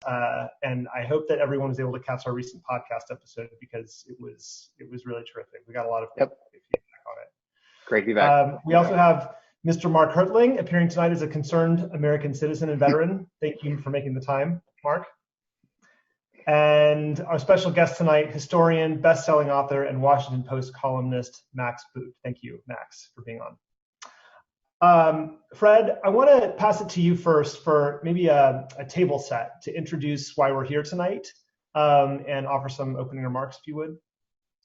And I hope that everyone was able to catch our recent podcast episode because it was really terrific. We got a lot of feedback on it. Great feedback. We also have Mr. Mark Hertling appearing tonight as a concerned American citizen and veteran. Thank you for making the time, Mark. And our special guest tonight, historian, best-selling author, and Washington Post columnist, Max Boot. Thank you, Max, for being on. Fred, I want to pass it to you first for maybe a table set to introduce why we're here tonight and offer some opening remarks, if you would.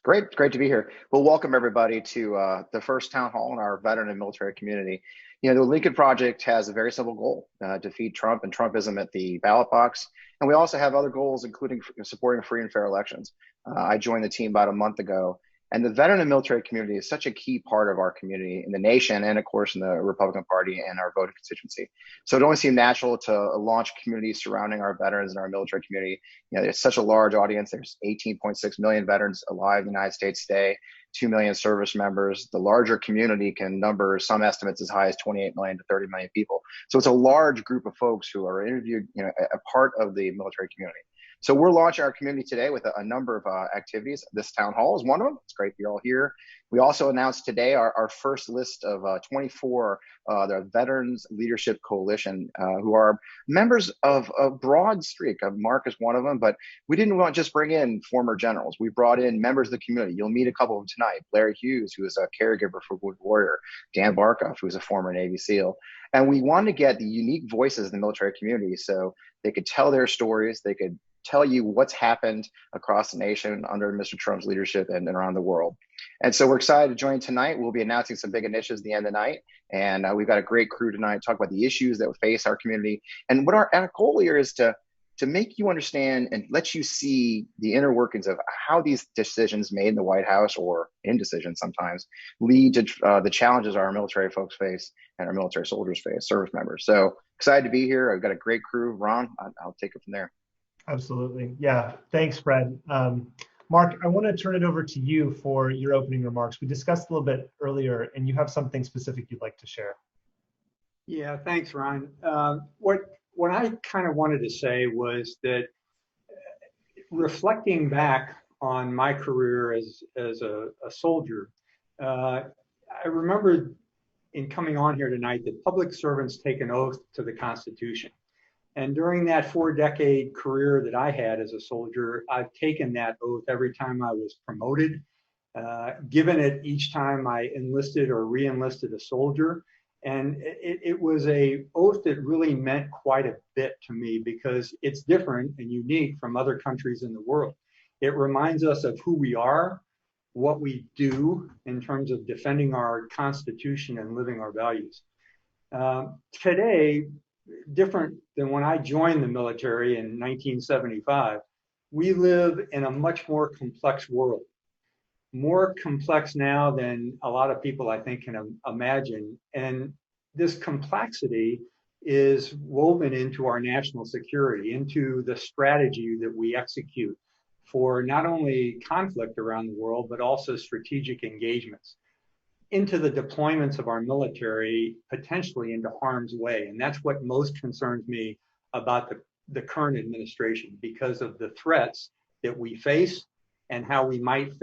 Great to be here. Well, welcome everybody to the first town hall in our veteran and military community. You know, the Lincoln Project has a very simple goal: defeat Trump and Trumpism at the ballot box. And we also have other goals, including supporting free and fair elections. I joined the team about a month ago, and the veteran and military community is such a key part of our community in the nation, and of course in the Republican Party and our voting constituency. So it only seemed natural to launch communities surrounding our veterans and our military community. You know, there's such a large audience. There's 18.6 million veterans alive in the United States today, 2 million service members. The larger community can number some estimates as high as 28 million to 30 million people. So it's a large group of folks who are interviewed, you know, a part of the military community. So we're launching our community today with a number of activities. This town hall is one of them. It's great you're all here. We also announced today our first list of 24, the Veterans Leadership Coalition, who are members of a broad streak. Mark is one of them, but we didn't want to just bring in former generals. We brought in members of the community. You'll meet a couple of them tonight. Larry Hughes, who is a caregiver for Wounded Warrior. Dan Barkoff, who is a former Navy SEAL. And we wanted to get the unique voices in the military community so they could tell their stories. They could tell you what's happened across the nation under Mr. Trump's leadership and around the world. And so we're excited to join tonight. We'll be announcing some big initiatives at the end of the night. And we've got a great crew tonight to talk about the issues that face our community. And what our goal here is to make you understand and let you see the inner workings of how these decisions made in the White House, or indecisions sometimes, lead to the challenges our military folks face and our military soldiers face, service members. So excited to be here. I've got a great crew. Ron, I'll take it from there. Absolutely. Yeah. Thanks, Fred. Mark, I want to turn it over to you for your opening remarks. We discussed a little bit earlier, and you have something specific you'd like to share. Yeah, thanks, Ron. What I kind of wanted to say was that reflecting back on my career as a soldier, I remember in coming on here tonight that public servants take an oath to the Constitution. And during that 4-decade career that I had as a soldier, I've taken that oath every time I was promoted, given it each time I enlisted or re-enlisted a soldier. And it was a oath that really meant quite a bit to me because it's different and unique from other countries in the world. It reminds us of who we are, what we do in terms of defending our Constitution and living our values. Today, different than when I joined the military in 1975, we live in a much more complex world. More complex now than a lot of people, I think, can imagine. And this complexity is woven into our national security, into the strategy that we execute for not only conflict around the world, but also strategic engagements, into the deployments of our military, potentially into harm's way. And that's what most concerns me about the current administration, because of the threats that we face and how we might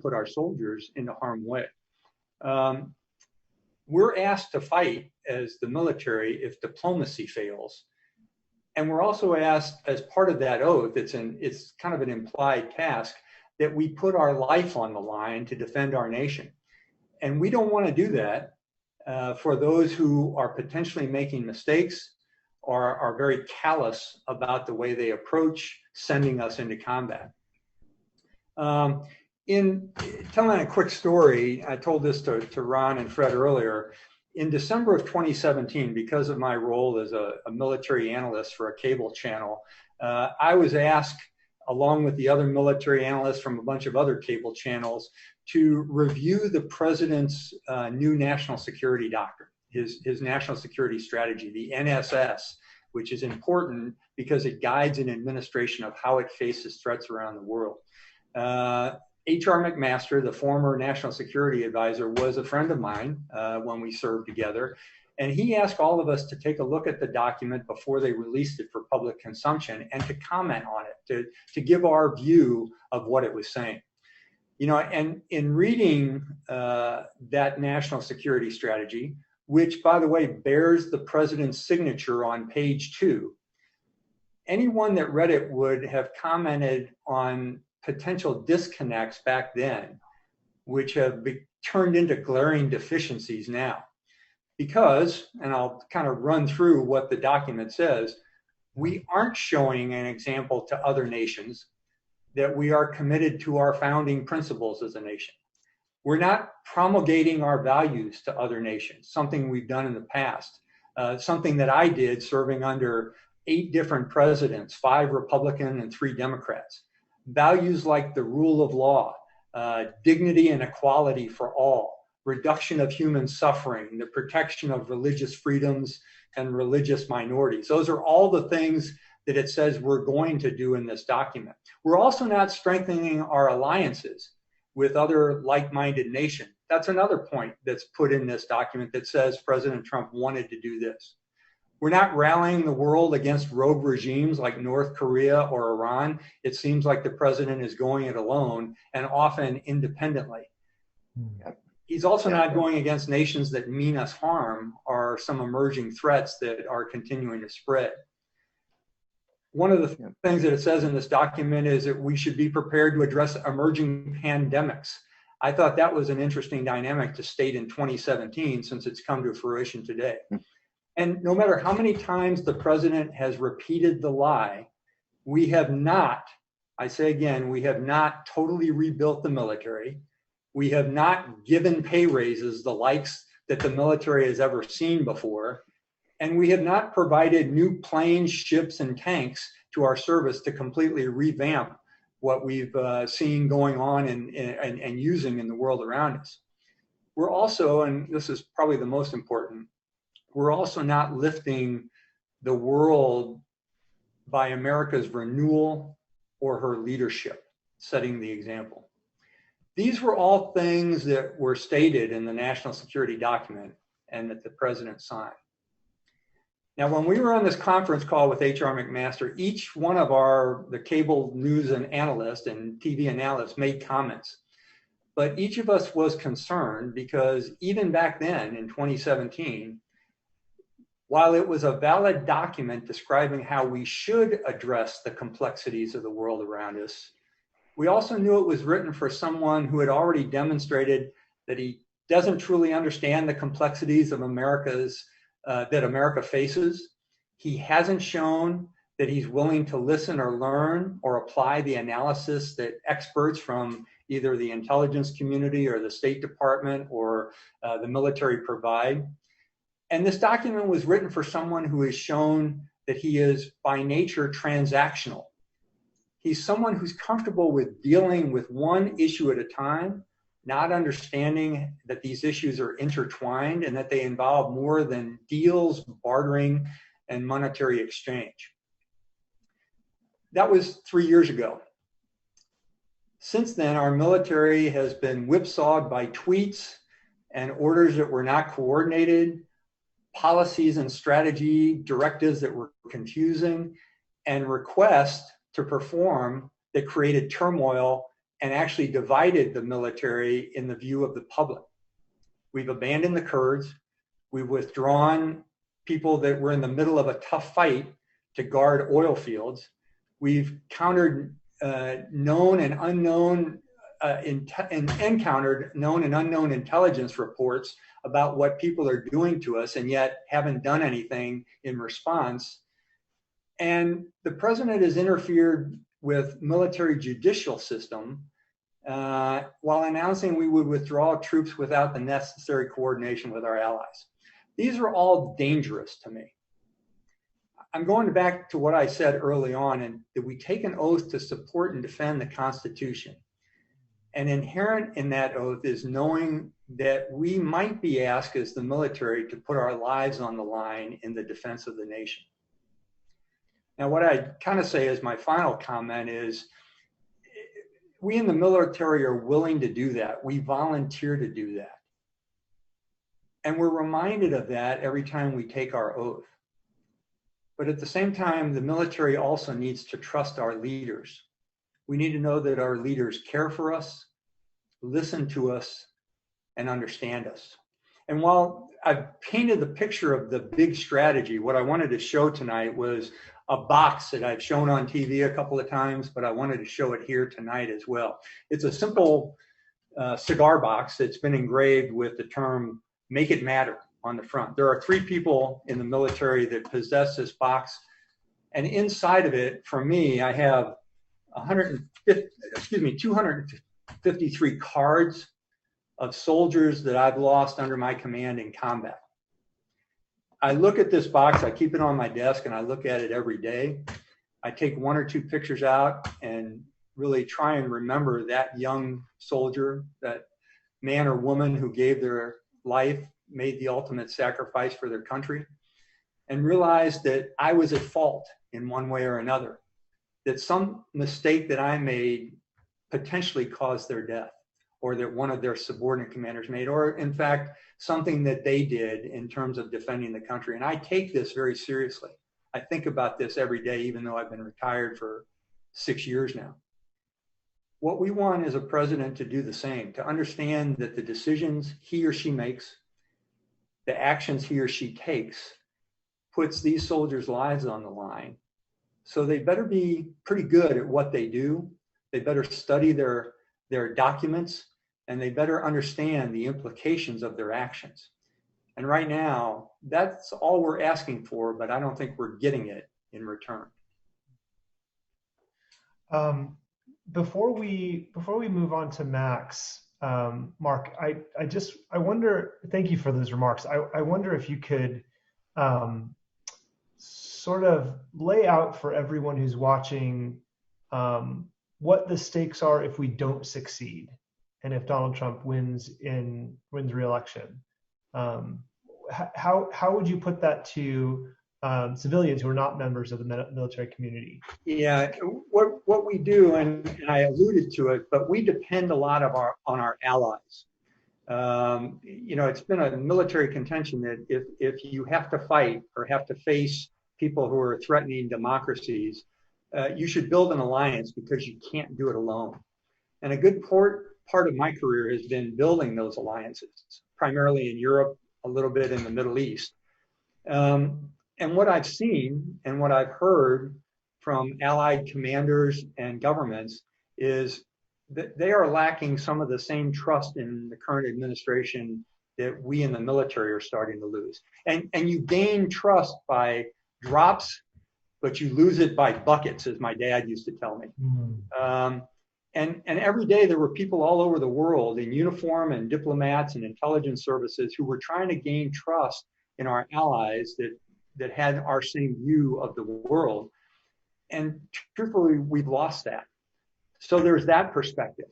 put our soldiers into harm's way. We're asked to fight as the military if diplomacy fails. And we're also asked, as part of that oath, it's kind of an implied task, that we put our life on the line to defend our nation. And we don't want to do that for those who are potentially making mistakes or are very callous about the way they approach sending us into combat. In telling a quick story, I told this to Ron and Fred earlier. In December of 2017, because of my role as a military analyst for a cable channel, I was asked, along with the other military analysts from a bunch of other cable channels, to review the president's new national security doctrine, his national security strategy, the NSS, which is important because it guides an administration of how it faces threats around the world. H.R. McMaster, the former national security advisor, was a friend of mine when we served together. And he asked all of us to take a look at the document before they released it for public consumption and to comment on it, to give our view of what it was saying. You know, and in reading that national security strategy, which, by the way, bears the president's signature on page 2, anyone that read it would have commented on potential disconnects back then, which have turned into glaring deficiencies now. Because, and I'll kind of run through what the document says, we aren't showing an example to other nations that we are committed to our founding principles as a nation. We're not promulgating our values to other nations, something we've done in the past, something that I did serving under 8 different presidents, 5 Republican and 3 Democrats. Values like the rule of law, dignity and equality for all, reduction of human suffering, the protection of religious freedoms and religious minorities. Those are all the things that it says we're going to do in this document. We're also not strengthening our alliances with other like-minded nations. That's another point that's put in this document that says President Trump wanted to do this. We're not rallying the world against rogue regimes like North Korea or Iran. It seems like the president is going it alone and often independently. He's also not going against nations that mean us harm or some emerging threats that are continuing to spread. One of the things that it says in this document is that we should be prepared to address emerging pandemics. I thought that was an interesting dynamic to state in 2017 since it's come to fruition today. And no matter how many times the president has repeated the lie, we have not, I say again, we have not totally rebuilt the military. We have not given pay raises the likes that the military has ever seen before. And we have not provided new planes, ships, and tanks to our service to completely revamp what we've seen going on and using in the world around us. We're also, and this is probably the most important, we're also not lifting the world by America's renewal or her leadership, setting the example. These were all things that were stated in the national security document and that the president signed. Now, when we were on this conference call with H.R. McMaster, each one of the cable news and analysts and TV analysts made comments. But each of us was concerned because even back then in 2017, while it was a valid document describing how we should address the complexities of the world around us, we also knew it was written for someone who had already demonstrated that he doesn't truly understand the complexities of that America faces. He hasn't shown that he's willing to listen or learn or apply the analysis that experts from either the intelligence community or the State Department or the military provide. And this document was written for someone who has shown that he is by nature transactional. He's someone who's comfortable with dealing with one issue at a time, not understanding that these issues are intertwined and that they involve more than deals, bartering, and monetary exchange. That was 3 years ago. Since then, our military has been whipsawed by tweets and orders that were not coordinated, policies and strategy directives that were confusing, and requests to perform that created turmoil and actually divided the military in the view of the public. We've abandoned the Kurds. We've withdrawn people that were in the middle of a tough fight to guard oil fields. We've countered known and unknown encountered known and unknown intelligence reports about what people are doing to us and yet haven't done anything in response. And the president has interfered with military judicial system while announcing we would withdraw troops without the necessary coordination with our allies. These are all dangerous to me. I'm going back to what I said early on, and that we take an oath to support and defend the Constitution. And inherent in that oath is knowing that we might be asked as the military to put our lives on the line in the defense of the nation. Now, what I kind of say as my final comment is, we in the military are willing to do that. We volunteer to do that. And we're reminded of that every time we take our oath. But at the same time, the military also needs to trust our leaders. We need to know that our leaders care for us, listen to us, and understand us. And while I've painted the picture of the big strategy, what I wanted to show tonight was a box that I've shown on TV a couple of times, but I wanted to show it here tonight as well. It's a simple cigar box that's been engraved with the term "Make It Matter" on the front. There are 3 people in the military that possess this box. And inside of it, for me, I have 253 cards of soldiers that I've lost under my command in combat. I look at this box, I keep it on my desk, and I look at it every day. I take 1 or 2 pictures out and really try and remember that young soldier, that man or woman who gave their life, made the ultimate sacrifice for their country, and realize that I was at fault in one way or another, that some mistake that I made potentially caused their death, or that one of their subordinate commanders made, or in fact, something that they did in terms of defending the country. And I take this very seriously. I think about this every day, even though I've been retired for 6 years now. What we want is a president to do the same, to understand that the decisions he or she makes, the actions he or she takes, puts these soldiers' lives on the line. So they better be pretty good at what they do. They better study their documents, and they better understand the implications of their actions. And right now, that's all we're asking for, but I don't think we're getting it in return. Before we move on to Max, Mark, I wonder, thank you for those remarks. I wonder if you could sort of lay out for everyone who's watching what the stakes are if we don't succeed, and if Donald Trump wins re-election. How would you put that to civilians who are not members of the military community? Yeah, what we do, and I alluded to it, but we depend a lot on our allies. It's been a military contention that if you have to fight or have to face people who are threatening democracies, you should build an alliance, because you can't do it alone. And a good part of my career has been building those alliances, primarily in Europe, a little bit in the Middle East. And what I've seen and what I've heard from allied commanders and governments is that they are lacking some of the same trust in the current administration that we in the military are starting to lose. And you gain trust by drops, but you lose it by buckets, as my dad used to tell me. And every day there were people all over the world in uniform, and diplomats and intelligence services, who were trying to gain trust in our allies that had our same view of the world. And truthfully, we've lost that. So there's that perspective.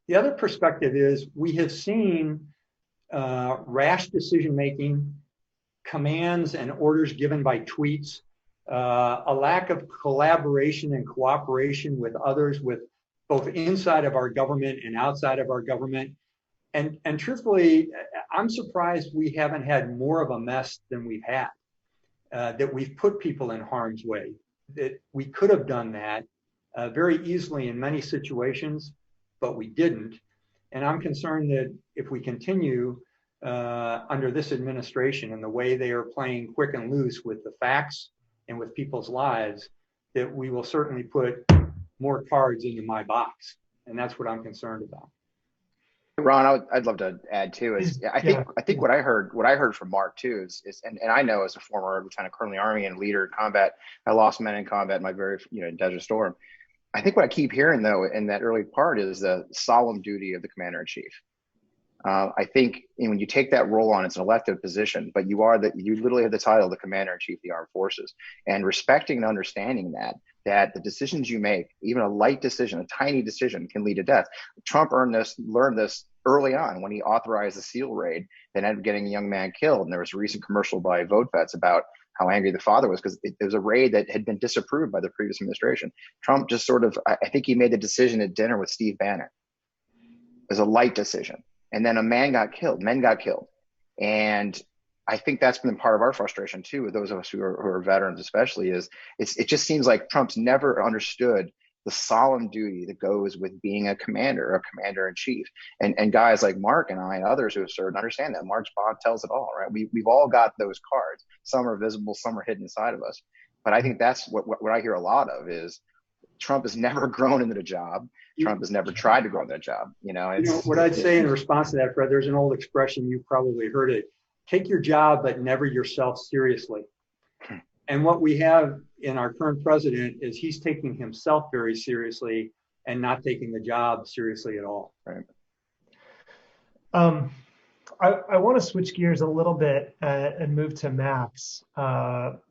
The other perspective is we have seen rash decision-making, commands and orders given by tweets, a lack of collaboration and cooperation with others, with both inside of our government and outside of our government. And truthfully, I'm surprised we haven't had more of a mess than we've had, that we've put people in harm's way, that we could have done that very easily in many situations, but we didn't. And I'm concerned that if we continue under this administration and the way they are playing quick and loose with the facts and with people's lives, that we will certainly put more cards into my box. And that's what I'm concerned about. Ron, I'd love to add too. I think what I heard from Mark too is and I know, as a former lieutenant colonel in the Army and leader in combat, I lost men in combat in my very Desert Storm. I think what I keep hearing though in that early part is the solemn duty of the commander in chief. I think when you take that role on, it's an elected position, but you literally have the title of the commander in chief of the armed forces, and respecting and understanding that the decisions you make, even a light decision, a tiny decision, can lead to death. Trump learned this early on when he authorized the SEAL raid that ended up getting a young man killed. And there was a recent commercial by VoteVets about how angry the father was because it was a raid that had been disapproved by the previous administration. Trump just I think he made the decision at dinner with Steve Bannon. It was a light decision. And then men got killed. And I think that's been part of our frustration too, with those of us who are veterans, especially, is it just seems like Trump's never understood the solemn duty that goes with being a commander in chief. And guys like Mark and I and others who have served understand that. Mark's bond tells it all, right? We've all got those cards. Some are visible, some are hidden inside of us. But I think that's what I hear a lot of is Trump has never grown into the job. Trump has never tried to grow into that job. What I'd say in response to that, Fred, there's an old expression, you probably heard it: take your job, but never yourself seriously. And what we have in our current president is he's taking himself very seriously and not taking the job seriously at all. Right. I want to switch gears a little bit and move to Max.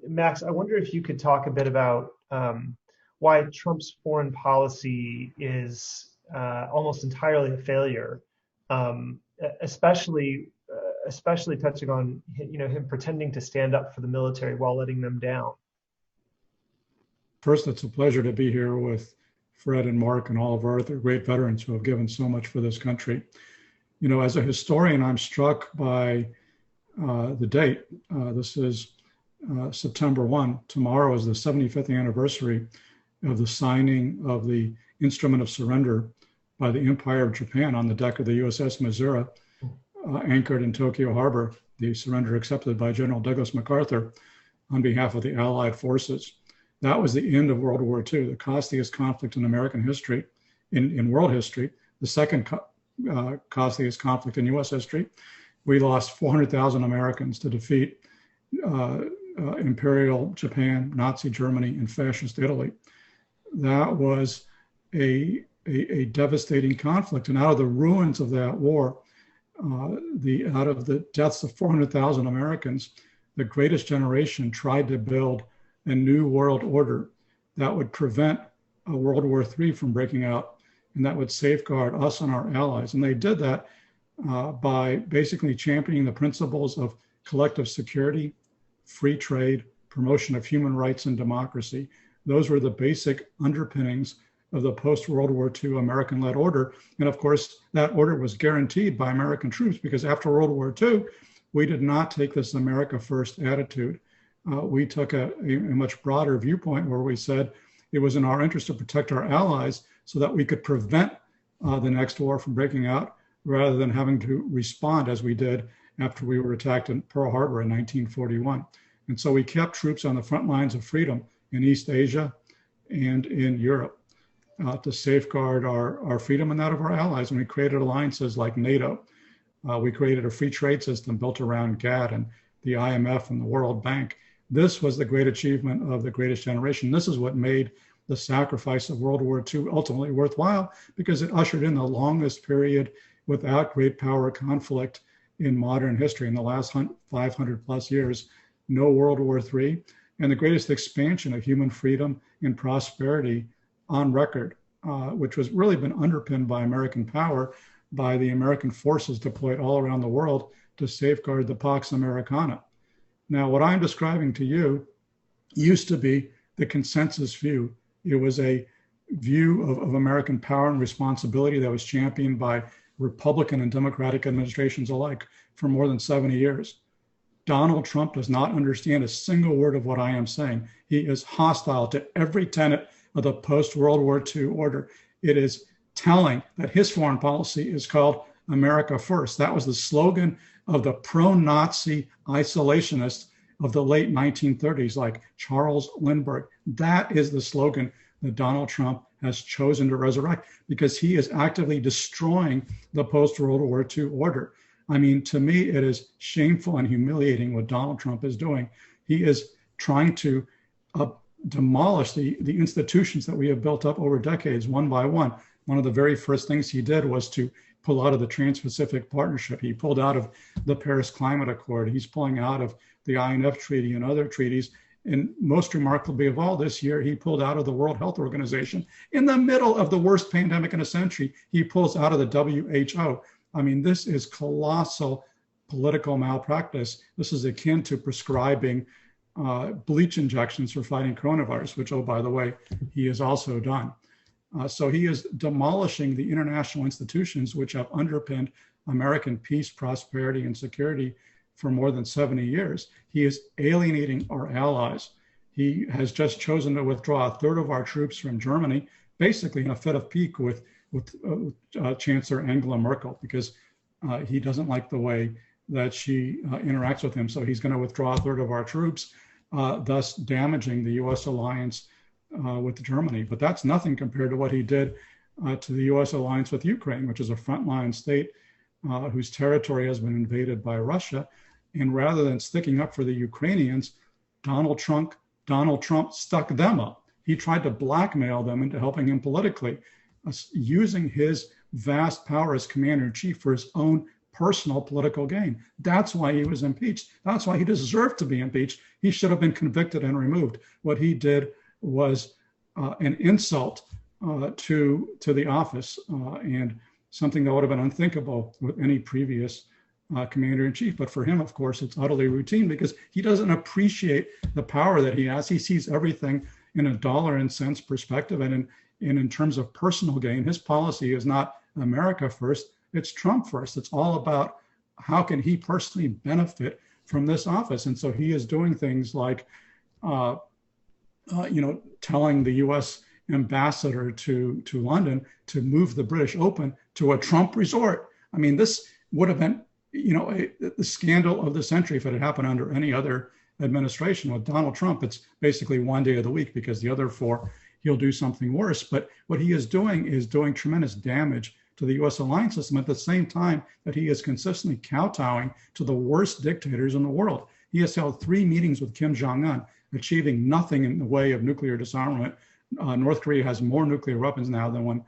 Max, I wonder if you could talk a bit about why Trump's foreign policy is almost entirely a failure, especially touching on him pretending to stand up for the military while letting them down. First, it's a pleasure to be here with Fred and Mark and all of our other great veterans who have given so much for this country. As a historian, I'm struck by the date. This is September 1. Tomorrow is the 75th anniversary of the signing of the Instrument of Surrender by the Empire of Japan on the deck of the USS Missouri, anchored in Tokyo Harbor, the surrender accepted by General Douglas MacArthur on behalf of the Allied forces. That was the end of World War II, the costliest conflict in American history, in world history, the second costliest conflict in US history. We lost 400,000 Americans to defeat Imperial Japan, Nazi Germany, and Fascist Italy. That was a devastating conflict. And out of the ruins of that war, out of the deaths of 400,000 Americans, the greatest generation tried to build a new world order that would prevent a World War III from breaking out, and that would safeguard us and our allies. And they did that by basically championing the principles of collective security, free trade, promotion of human rights and democracy. Those were the basic underpinnings of the post-World War II American-led order. And of course, that order was guaranteed by American troops, because after World War II, we did not take this America first attitude. We took a much broader viewpoint where we said it was in our interest to protect our allies so that we could prevent the next war from breaking out, rather than having to respond as we did after we were attacked in Pearl Harbor in 1941. And so we kept troops on the front lines of freedom in East Asia and in Europe to safeguard our freedom and that of our allies. And we created alliances like NATO. We created a free trade system built around GATT and the IMF and the World Bank. This was the great achievement of the greatest generation. This is what made the sacrifice of World War II ultimately worthwhile, because it ushered in the longest period without great power conflict in modern history. In the last 500 plus years, no World War III, and the greatest expansion of human freedom and prosperity on record, which was really been underpinned by American power, by the American forces deployed all around the world to safeguard the Pax Americana. Now, what I'm describing to you used to be the consensus view. It was a view of American power and responsibility that was championed by Republican and Democratic administrations alike for more than 70 years. Donald Trump does not understand a single word of what I am saying. He is hostile to every tenet of the post-World War II order. It is telling that his foreign policy is called America First. That was the slogan of the pro-Nazi isolationists of the late 1930s, like Charles Lindbergh. That is the slogan that Donald Trump has chosen to resurrect, because he is actively destroying the post-World War II order. I mean, to me, it is shameful and humiliating what Donald Trump is doing. He is trying to demolish the institutions that we have built up over decades, one by one. One of the very first things he did was to pull out of the Trans-Pacific Partnership. He pulled out of the Paris Climate Accord. He's pulling out of the INF Treaty and other treaties. And most remarkably of all, this year, he pulled out of the World Health Organization. In the middle of the worst pandemic in a century, he pulls out of the WHO. I mean, this is colossal political malpractice. This is akin to prescribing bleach injections for fighting coronavirus, which, oh, by the way, he has also done. So he is demolishing the international institutions which have underpinned American peace, prosperity, and security for more than 70 years. He is alienating our allies. He has just chosen to withdraw a third of our troops from Germany, basically in a fit of pique with Chancellor Angela Merkel, because he doesn't like the way that she interacts with him. So he's going to withdraw a third of our troops, thus damaging the U.S. alliance with Germany. But that's nothing compared to what he did to the U.S. alliance with Ukraine, which is a frontline state whose territory has been invaded by Russia. And rather than sticking up for the Ukrainians, Donald Trump stuck them up. He tried to blackmail them into helping him politically, using his vast power as commander-in-chief for his own personal political gain. That's why he was impeached. That's why he deserved to be impeached. He should have been convicted and removed. What he did was an insult to the office and something that would have been unthinkable with any previous commander-in-chief. But for him, of course, it's utterly routine because he doesn't appreciate the power that he has. He sees everything in a dollar and cents perspective, and in terms of personal gain. His policy is not America first, it's Trump first. It's all about how can he personally benefit from this office. And so he is doing things like, telling the U.S. ambassador to London to move the British Open to a Trump resort. I mean, this would have been, the scandal of the century if it had happened under any other administration. With Donald Trump, it's basically one day of the week because the other four, he'll do something worse. But what he is doing tremendous damage to the U.S. alliance system at the same time that he is consistently kowtowing to the worst dictators in the world. He has held 3 meetings with Kim Jong-un, achieving nothing in the way of nuclear disarmament. North Korea has more nuclear weapons now than when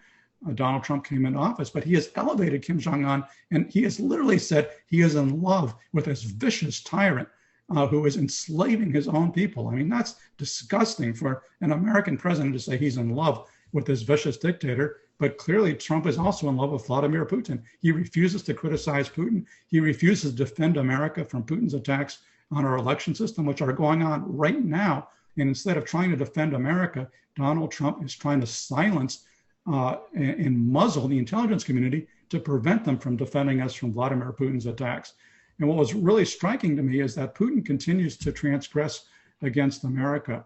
Donald Trump came into office, but he has elevated Kim Jong-un, and he has literally said he is in love with this vicious tyrant who is enslaving his own people. I mean, that's disgusting for an American president to say he's in love with this vicious dictator. But clearly, Trump is also in love with Vladimir Putin. He refuses to criticize Putin. He refuses to defend America from Putin's attacks on our election system, which are going on right now. And instead of trying to defend America, Donald Trump is trying to silence and muzzle the intelligence community to prevent them from defending us from Vladimir Putin's attacks. And what was really striking to me is that Putin continues to transgress against America.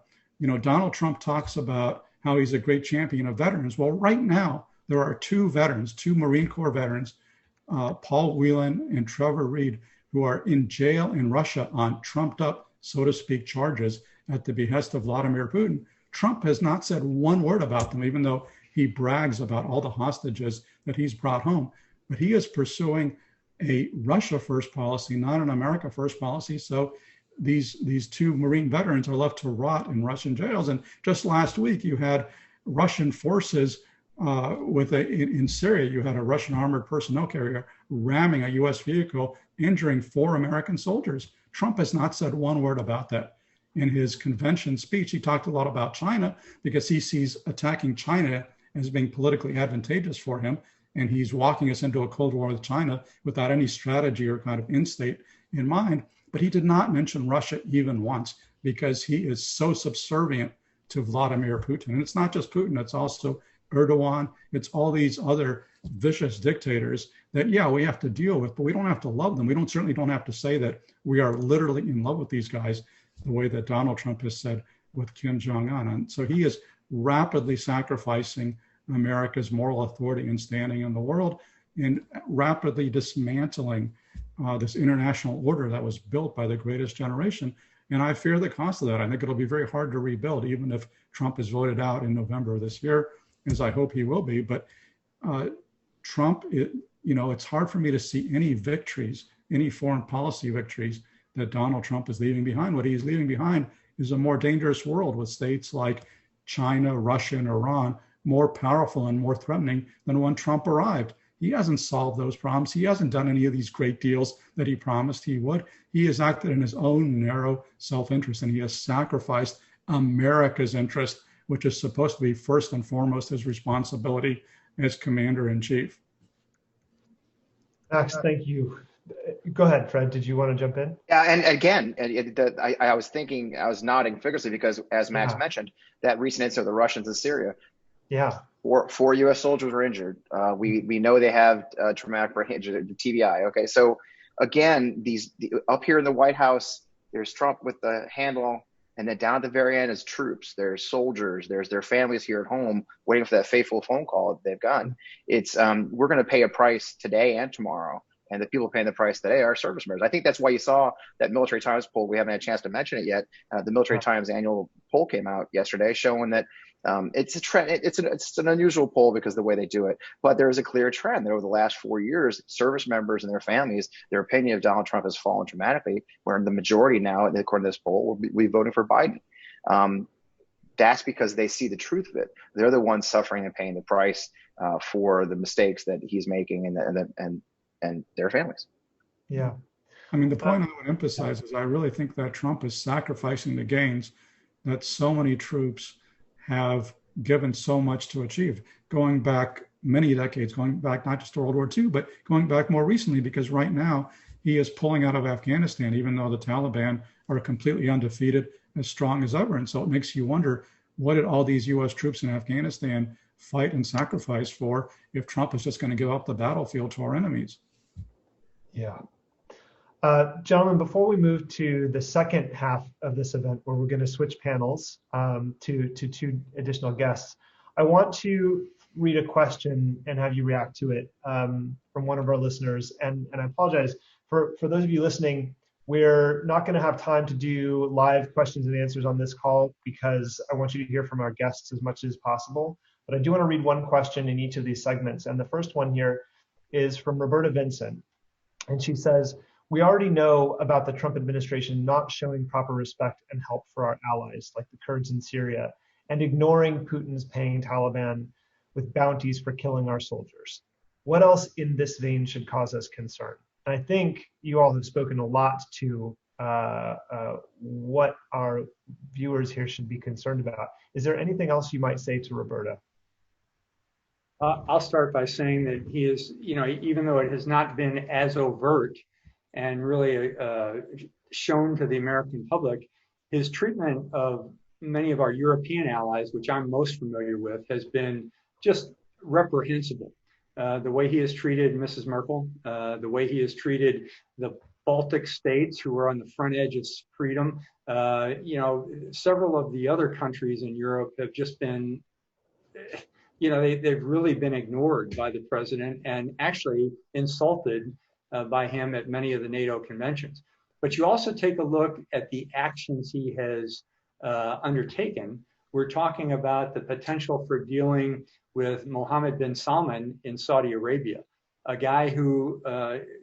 Donald Trump talks about how he's a great champion of veterans. Well, right now, there are 2 Marine Corps veterans, Paul Whelan and Trevor Reed, who are in jail in Russia on trumped up, so to speak, charges at the behest of Vladimir Putin. Trump has not said one word about them, even though he brags about all the hostages that he's brought home. But he is pursuing a Russia first policy, not an America first policy. So these 2 Marine veterans are left to rot in Russian jails. And just last week, you had Russian forces in Syria, you had a Russian armored personnel carrier ramming a U.S. vehicle, injuring 4 American soldiers. Trump has not said one word about that. In his convention speech, he talked a lot about China because he sees attacking China as being politically advantageous for him. And he's walking us into a Cold War with China without any strategy or kind of end state in mind. But he did not mention Russia even once because he is so subservient to Vladimir Putin. And it's not just Putin, it's also Erdogan. It's all these other vicious dictators that, yeah, we have to deal with, but we don't have to love them. We certainly don't have to say that we are literally in love with these guys the way that Donald Trump has said with Kim Jong-un. And so he is rapidly sacrificing America's moral authority and standing in the world and rapidly dismantling this international order that was built by the greatest generation. And I fear the cost of that. I think it'll be very hard to rebuild, even if Trump is voted out in November of this year, as I hope he will be. But Trump, it's hard for me to see any victories, any foreign policy victories that Donald Trump is leaving behind. What he's leaving behind is a more dangerous world with states like China, Russia, and Iran more powerful and more threatening than when Trump arrived. He hasn't solved those problems. He hasn't done any of these great deals that he promised he would. He has acted in his own narrow self-interest, and he has sacrificed America's interest, which is supposed to be first and foremost his responsibility as commander-in-chief. Max, thank you. Go ahead, Fred. Did you want to jump in? Yeah, and again, I was thinking, I was nodding vigorously because, as Max mentioned, that recent incident of the Russians in Syria. Yeah. 4 U.S. soldiers were injured. We know they have traumatic brain injury, TBI. Okay, so again, up here in the White House, there's Trump with the handle, and then down at the very end is troops. There's soldiers. There's their families here at home waiting for that fateful phone call that they've gotten. It's we're going to pay a price today and tomorrow, and the people paying the price today are service members. I think that's why you saw that Military Times poll. We haven't had a chance to mention it yet. The Military Times annual poll came out yesterday, showing that it's a trend. It's an unusual poll because of the way they do it, but there is a clear trend that over the last 4 years, service members and their families, their opinion of Donald Trump has fallen dramatically. Where the majority now, according to this poll, will be voting for Biden. That's because they see the truth of it. They're the ones suffering and paying the price for the mistakes that he's making and their families. Yeah. I mean, the point I would emphasize is I really think that Trump is sacrificing the gains that so many troops have given so much to achieve, going back many decades, going back not just to World War II, but going back more recently, because right now he is pulling out of Afghanistan, even though the Taliban are completely undefeated, as strong as ever. And so it makes you wonder, what did all these U.S. troops in Afghanistan fight and sacrifice for if Trump is just going to give up the battlefield to our enemies? Yeah. Gentlemen, before we move to the second half of this event, where we're going to switch panels to two additional guests, I want to read a question and have you react to it from one of our listeners. And I apologize for those of you listening. We're not going to have time to do live questions and answers on this call because I want you to hear from our guests as much as possible. But I do want to read one question in each of these segments. And the first one here is from Roberta Vincent. And she says, we already know about the Trump administration not showing proper respect and help for our allies, like the Kurds in Syria, and ignoring Putin's paying Taliban with bounties for killing our soldiers. What else in this vein should cause us concern? And I think you all have spoken a lot to what our viewers here should be concerned about. Is there anything else you might say to Roberta? I'll start by saying that he is, even though it has not been as overt and really shown to the American public, his treatment of many of our European allies, which I'm most familiar with, has been just reprehensible. The way he has treated Mrs. Merkel, the way he has treated the Baltic states who are on the front edge of freedom. Several of the other countries in Europe have just been, they've really been ignored by the president and actually insulted by him at many of the NATO conventions. But you also take a look at the actions he has undertaken. We're talking about the potential for dealing with Mohammed bin Salman in Saudi Arabia, a guy who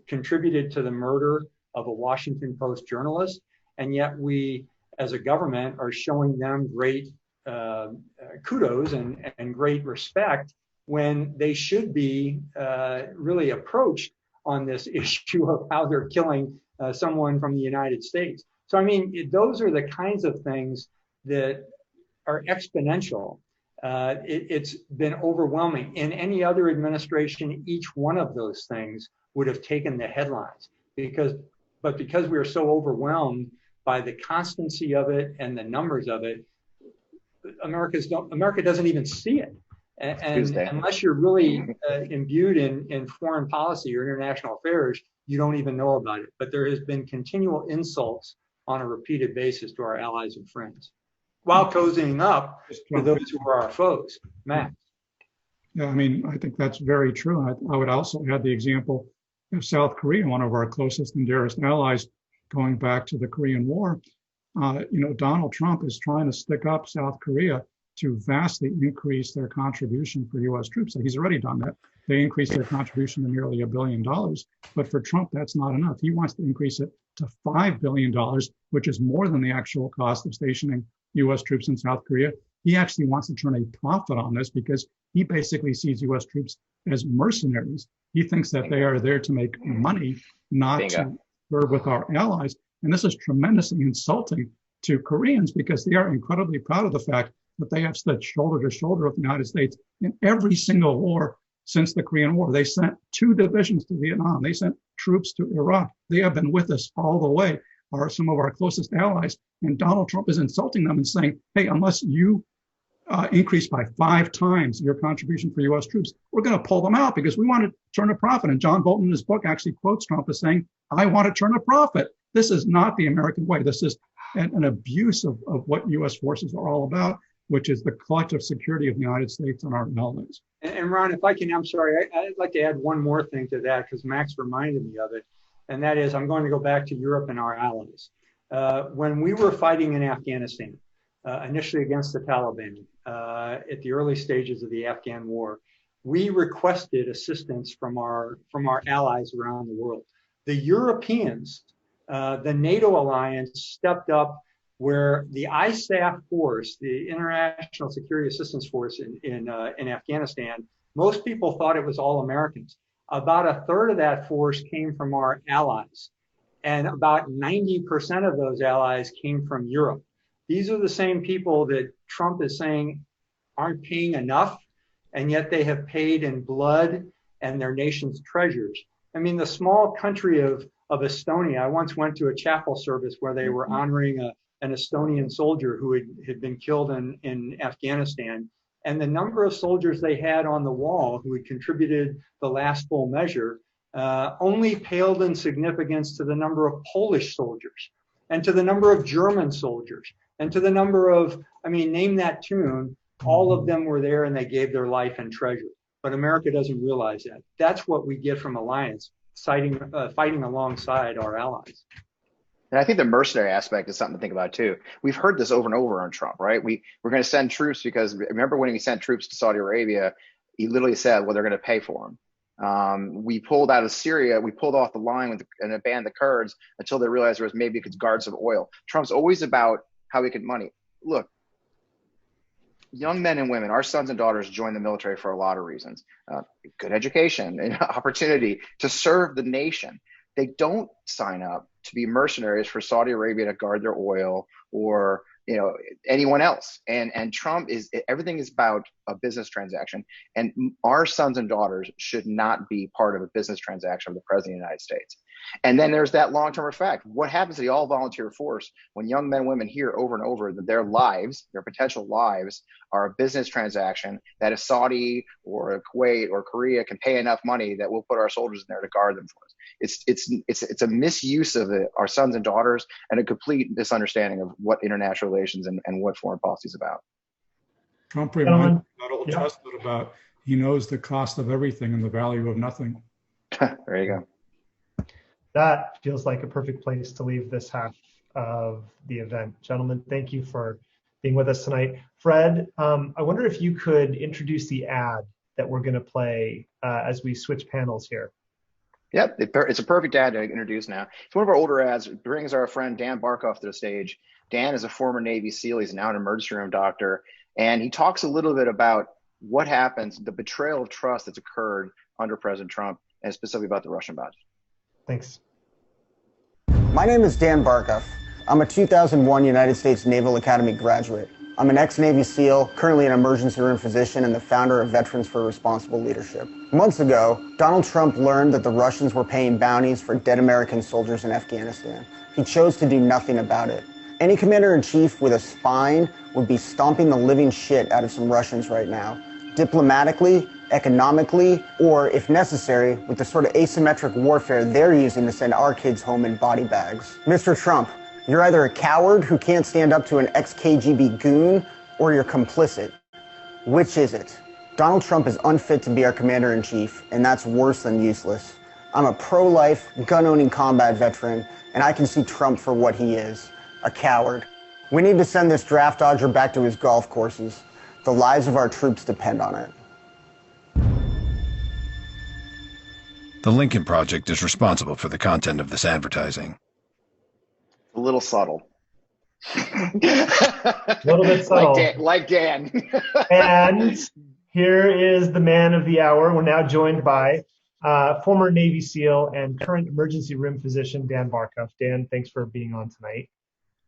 contributed to the murder of a Washington Post journalist. And yet we, as a government, are showing them great kudos and great respect when they should be really approached on this issue of how they're killing someone from the United States. So, I mean, those are the kinds of things that are exponential. It's been overwhelming. In any other administration, each one of those things would have taken the headlines because we are so overwhelmed by the constancy of it and the numbers of it, America doesn't even see it. And unless you're really imbued in foreign policy or international affairs, you don't even know about it. But there has been continual insults on a repeated basis to our allies and friends, while cozying up to those who are our foes. Matt. Yeah, I mean, I think that's very true. I would also add the example of South Korea, one of our closest and dearest allies, going back to the Korean War. Donald Trump is trying to stick up South Korea to vastly increase their contribution for U.S. troops. He's already done that. They increased their contribution to nearly $1 billion. But for Trump, that's not enough. He wants to increase it to $5 billion, which is more than the actual cost of stationing U.S. troops in South Korea. He actually wants to turn a profit on this because he basically sees U.S. troops as mercenaries. He thinks that they are there to make money, not to serve with our allies. And this is tremendously insulting to Koreans because they are incredibly proud of the fact that they have stood shoulder to shoulder with the United States in every single war since the Korean War. They sent 2 divisions to Vietnam. They sent troops to Iraq. They have been with us all the way, are some of our closest allies. And Donald Trump is insulting them and saying, hey, unless you increase by 5 times your contribution for U.S. troops, we're going to pull them out because we want to turn a profit. And John Bolton in his book actually quotes Trump as saying, I want to turn a profit. This is not the American way. This is an abuse of what U.S. forces are all about, which is the collective security of the United States and our allies. And Ron, if I can, I'm sorry, I'd like to add one more thing to that because Max reminded me of it. And that is, I'm going to go back to Europe and our allies. When we were fighting in Afghanistan, initially against the Taliban, at the early stages of the Afghan war, we requested assistance from our allies around the world. The Europeans, the NATO alliance, stepped up where the ISAF force, the International Security Assistance Force in Afghanistan, most people thought it was all Americans. About a third of that force came from our allies, and about 90% of those allies came from Europe. These are the same people that Trump is saying aren't paying enough, and yet they have paid in blood and their nation's treasures. I mean, the small country of Estonia, I once went to a chapel service where they were honoring an Estonian soldier who had been killed in Afghanistan. And the number of soldiers they had on the wall who had contributed the last full measure only paled in significance to the number of Polish soldiers and to the number of German soldiers and to the number of, I mean, name that tune, all of them were there and they gave their life and treasure. But America doesn't realize that. That's what we get from alliance, fighting alongside our allies. And I think the mercenary aspect is something to think about too. We've heard this over and over on Trump, right? We're going to send troops because remember when he sent troops to Saudi Arabia, he literally said, well, they're going to pay for them. We pulled out of Syria, we pulled off the line and abandoned the Kurds until they realized there was maybe could guard some oil. Trump's always about how he could money. Look, young men and women, our sons and daughters join the military for a lot of reasons. Good education and opportunity to serve the nation. They don't sign up to be mercenaries for Saudi Arabia to guard their oil or anyone else. And Trump everything is about a business transaction. And our sons and daughters should not be part of a business transaction with the president of the United States. And then there's that long-term effect. What happens to the all-volunteer force when young men and women hear over and over that their lives, their potential lives, are a business transaction that if Saudi or Kuwait or Korea can pay enough money that we'll put our soldiers in there to guard them for us. It's a misuse of our sons and daughters and a complete misunderstanding of what international relations and what foreign policy is about. Trump reminded that old chestnut about he knows the cost of everything and the value of nothing. There you go. That feels like a perfect place to leave this half of the event. Gentlemen, thank you for being with us tonight. Fred, I wonder if you could introduce the ad that we're going to play as we switch panels here. Yep, it's a perfect ad to introduce now. It's one of our older ads. It brings our friend Dan Barkoff to the stage. Dan is a former Navy SEAL. He's now an emergency room doctor. And he talks a little bit about what happens, the betrayal of trust that's occurred under President Trump, and specifically about the Russian budget. Thanks. My name is Dan Barkoff. I'm a 2001 United States Naval Academy graduate. I'm an ex-Navy SEAL, currently an emergency room physician, and the founder of Veterans for Responsible Leadership. Months ago, Donald Trump learned that the Russians were paying bounties for dead American soldiers in Afghanistan. He chose to do nothing about it. Any commander-in-chief with a spine would be stomping the living shit out of some Russians right now, diplomatically, economically, or, if necessary, with the sort of asymmetric warfare they're using to send our kids home in body bags. Mr. Trump, you're either a coward who can't stand up to an ex-KGB goon, or you're complicit. Which is it? Donald Trump is unfit to be our commander-in-chief, and that's worse than useless. I'm a pro-life, gun-owning combat veteran, and I can see Trump for what he is, a coward. We need to send this draft dodger back to his golf courses. The lives of our troops depend on it. The Lincoln Project is responsible for the content of this advertising. A little subtle. A little bit subtle. Like Dan. And here is the man of the hour. We're now joined by former Navy SEAL and current emergency room physician, Dan Barkoff. Dan, thanks for being on tonight.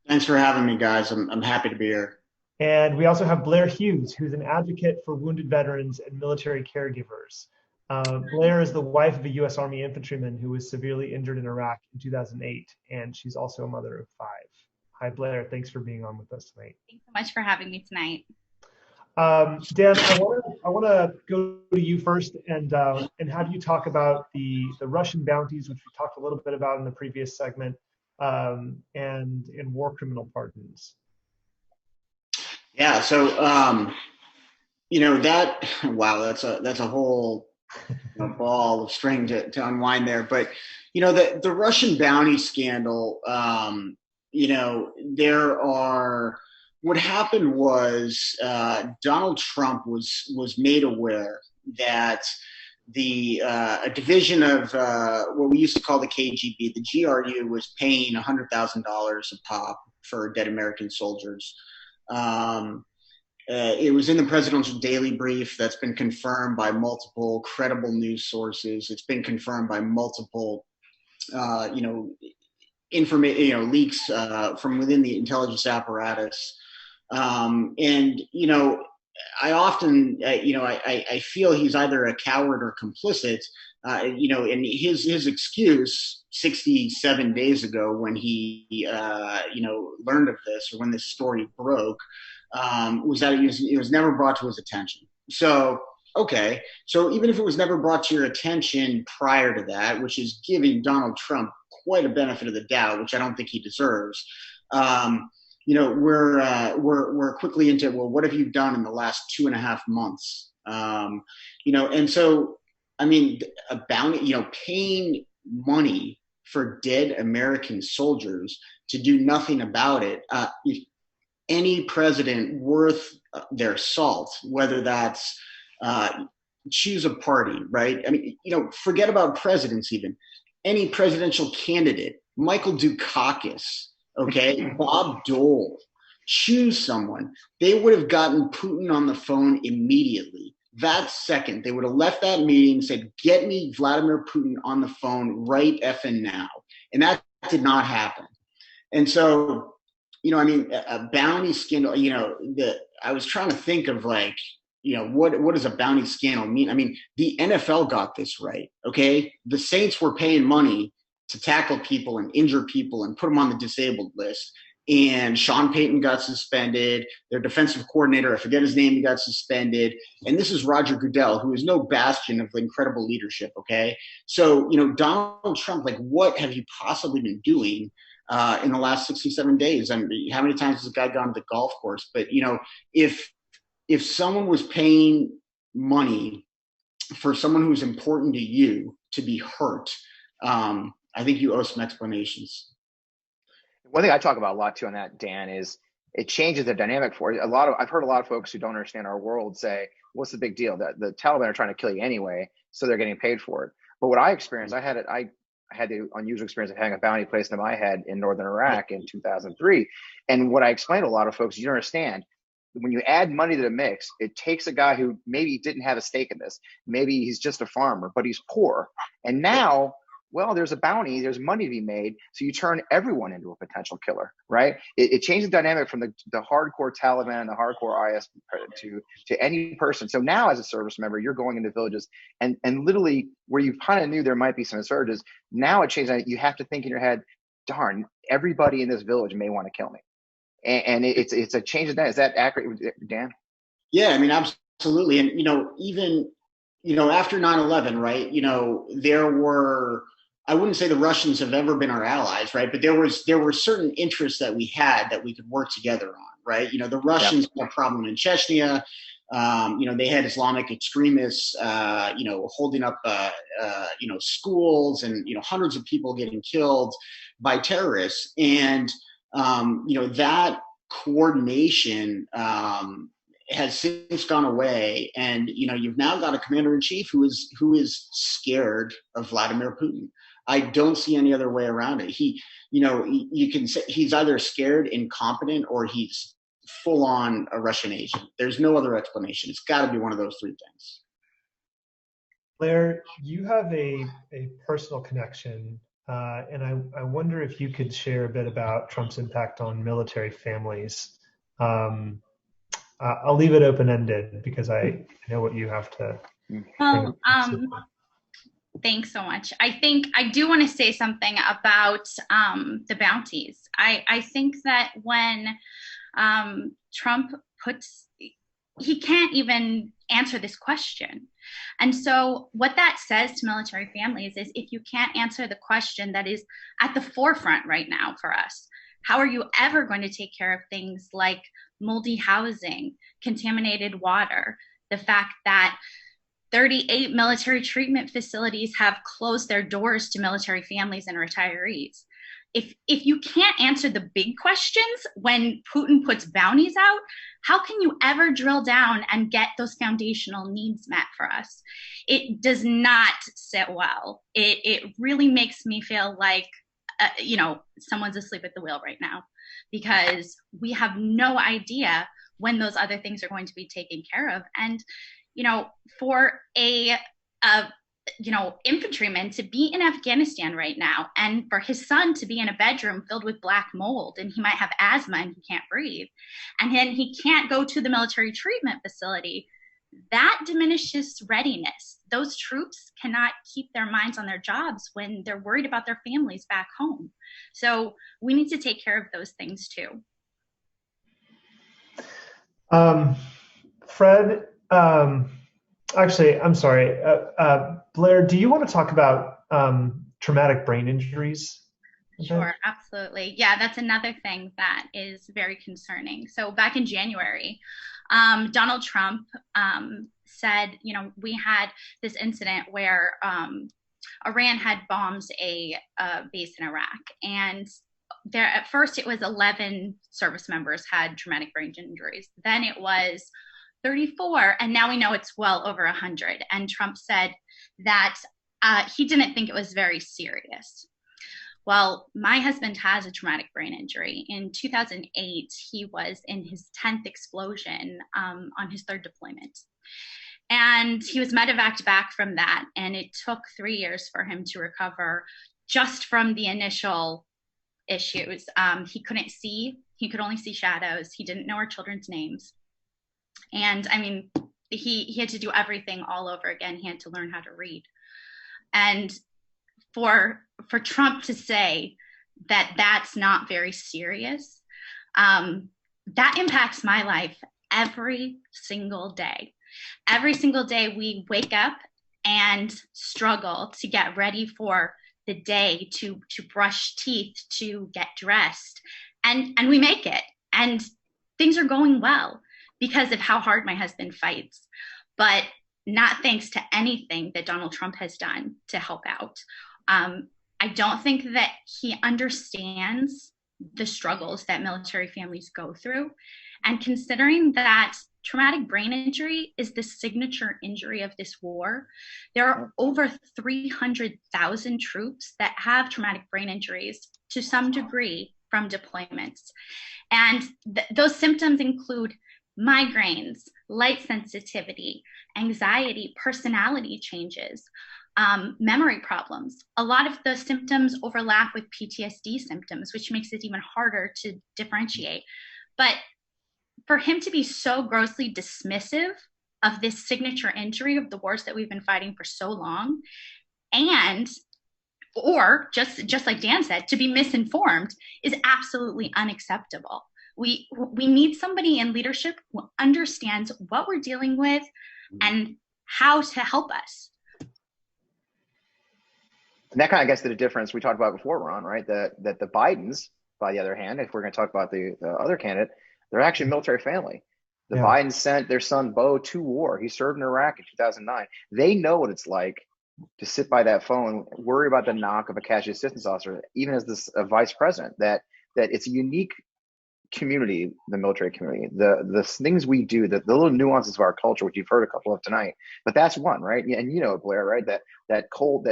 Thanks for having me, guys. I'm happy to be here. And we also have Blair Hughes, who's an advocate for wounded veterans and military caregivers. Blair is the wife of a U.S. Army infantryman who was severely injured in Iraq in 2008, and she's also a mother of 5. Hi, Blair. Thanks for being on with us tonight. Thanks so much for having me tonight. Dan, I want to go to you first and have you talk about the Russian bounties, which we talked a little bit about in the previous segment, and war criminal pardons. Yeah. So, wow, that's a whole ball of string to unwind there. But, the Russian bounty scandal, what happened was Donald Trump was made aware that a division of what we used to call the KGB, the GRU, was paying $100,000 a pop for dead American soldiers. It was in the presidential daily brief that's been confirmed by multiple credible news sources. It's been confirmed by multiple, leaks from within the intelligence apparatus. I often, I feel he's either a coward or complicit. And his excuse 67 days ago when he, learned of this, or when this story broke, was that it was never brought to his attention. So, okay. So even if it was never brought to your attention prior to that, which is giving Donald Trump quite a benefit of the doubt, which I don't think he deserves, we're quickly into, well, what have you done in the last 2.5 months? And so, I mean, a bounty, paying money for dead American soldiers to do nothing about it. Any president worth their salt, whether that's choose a party, right? I mean, forget about presidents even. Any presidential candidate, Michael Dukakis, okay, Bob Dole, choose someone. They would have gotten Putin on the phone immediately. That second, they would have left that meeting and said, get me Vladimir Putin on the phone right effing now. And that did not happen. And so, a bounty scandal, I was trying to think of what does a bounty scandal mean? I mean, the NFL got this right, okay? The Saints were paying money to tackle people and injure people and put them on the disabled list. And Sean Payton got suspended. Their defensive coordinator, I forget his name, he got suspended. And this is Roger Goodell, who is no bastion of incredible leadership, okay? So, Donald Trump, what have you possibly been doing in the last 67 days? I mean, how many times has this guy gone to the golf course? But, if someone was paying money for someone who's important to you to be hurt, I think you owe some explanations. One thing I talk about a lot too on that, Dan, is it changes the dynamic for it. I've heard a lot of folks who don't understand our world say, what's the big deal? That the Taliban are trying to kill you anyway, so they're getting paid for it. But what I experienced, I had the unusual experience of having a bounty placed in my head in northern Iraq in 2003. And what I explained to a lot of folks, you understand, when you add money to the mix, it takes a guy who maybe didn't have a stake in this. Maybe he's just a farmer, but he's poor. And now, well, there's a bounty, there's money to be made. So you turn everyone into a potential killer, right? It changes the dynamic from the hardcore Taliban and the hardcore IS to any person. So now as a service member, you're going into villages and literally where you kind of knew there might be some insurgents, now it changes. You have to think in your head, darn, everybody in this village may want to kill me. And it's a change of that. Is that accurate, Dan? Yeah, I mean, absolutely. And, even, after 9/11, right, there were, I wouldn't say the Russians have ever been our allies, right? But there were certain interests that we had that we could work together on, right? The Russians had a problem in Chechnya. They had Islamic extremists, holding up, schools and, hundreds of people getting killed by terrorists. And, that coordination has since gone away. And, you've now got a commander in chief who is scared of Vladimir Putin. I don't see any other way around it. You can say he's either scared, incompetent, or he's full on a Russian agent. There's no other explanation. It's got to be one of those three things. Blair, you have a personal connection, and I wonder if you could share a bit about Trump's impact on military families. I'll leave it open-ended because I know what you have to. Well, thanks so much. I think I do want to say something about the bounties. I think that when Trump puts he can't even answer this question. And so what that says to military families is, if you can't answer the question that is at the forefront right now for us, how are you ever going to take care of things like moldy housing, contaminated water, the fact that 38 military treatment facilities have closed their doors to military families and retirees? If you can't answer the big questions when Putin puts bounties out, how can you ever drill down and get those foundational needs met for us? It does not sit well. It really makes me feel like, someone's asleep at the wheel right now, because we have no idea when those other things are going to be taken care of. And, for a infantryman to be in Afghanistan right now, and for his son to be in a bedroom filled with black mold, and he might have asthma and he can't breathe, and then he can't go to the military treatment facility, that diminishes readiness. Those troops cannot keep their minds on their jobs when they're worried about their families back home. So we need to take care of those things too. Fred, actually, I'm sorry. Blair, do you want to talk about traumatic brain injuries? Sure, absolutely. Yeah, that's another thing that is very concerning. So back in January, Donald Trump said, we had this incident where Iran had bombed a base in Iraq. And there, at first, it was 11 service members had traumatic brain injuries. Then it was 34, and now we know it's well over 100. And Trump said that he didn't think it was very serious. Well, my husband has a traumatic brain injury. In 2008, he was in his 10th explosion on his 3rd deployment. And he was medevaced back from that. And it took 3 years for him to recover just from the initial issues. He couldn't see. He could only see shadows. He didn't know our children's names. And I mean, he had to do everything all over again. He had to learn how to read. And for Trump to say that that's not very serious, that impacts my life every single day. Every single day we wake up and struggle to get ready for the day, to brush teeth, to get dressed, and we make it, and things are going well because of how hard my husband fights, but not thanks to anything that Donald Trump has done to help out. I don't think that he understands the struggles that military families go through. And considering that traumatic brain injury is the signature injury of this war, there are over 300,000 troops that have traumatic brain injuries to some degree from deployments. And those symptoms include migraines, light sensitivity, anxiety, personality changes, memory problems. A lot of the symptoms overlap with PTSD symptoms, which makes it even harder to differentiate. But for him to be so grossly dismissive of this signature injury of the wars that we've been fighting for so long, or just like Dan said, to be misinformed, is absolutely unacceptable. We need somebody in leadership who understands what we're dealing with and how to help us. And that kind of gets to the difference we talked about before, Ron, right? That the Bidens, by the other hand, if we're going to talk about the other candidate, they're actually a military family. The Bidens sent their son Bo to war. He served in Iraq in 2009. They know what it's like to sit by that phone, worry about the knock of a casualty assistance officer, even as this vice president, that it's a unique community, the military community, the things we do, the little nuances of our culture, which you've heard a couple of tonight, but that's one, right? And Blair, right, that cold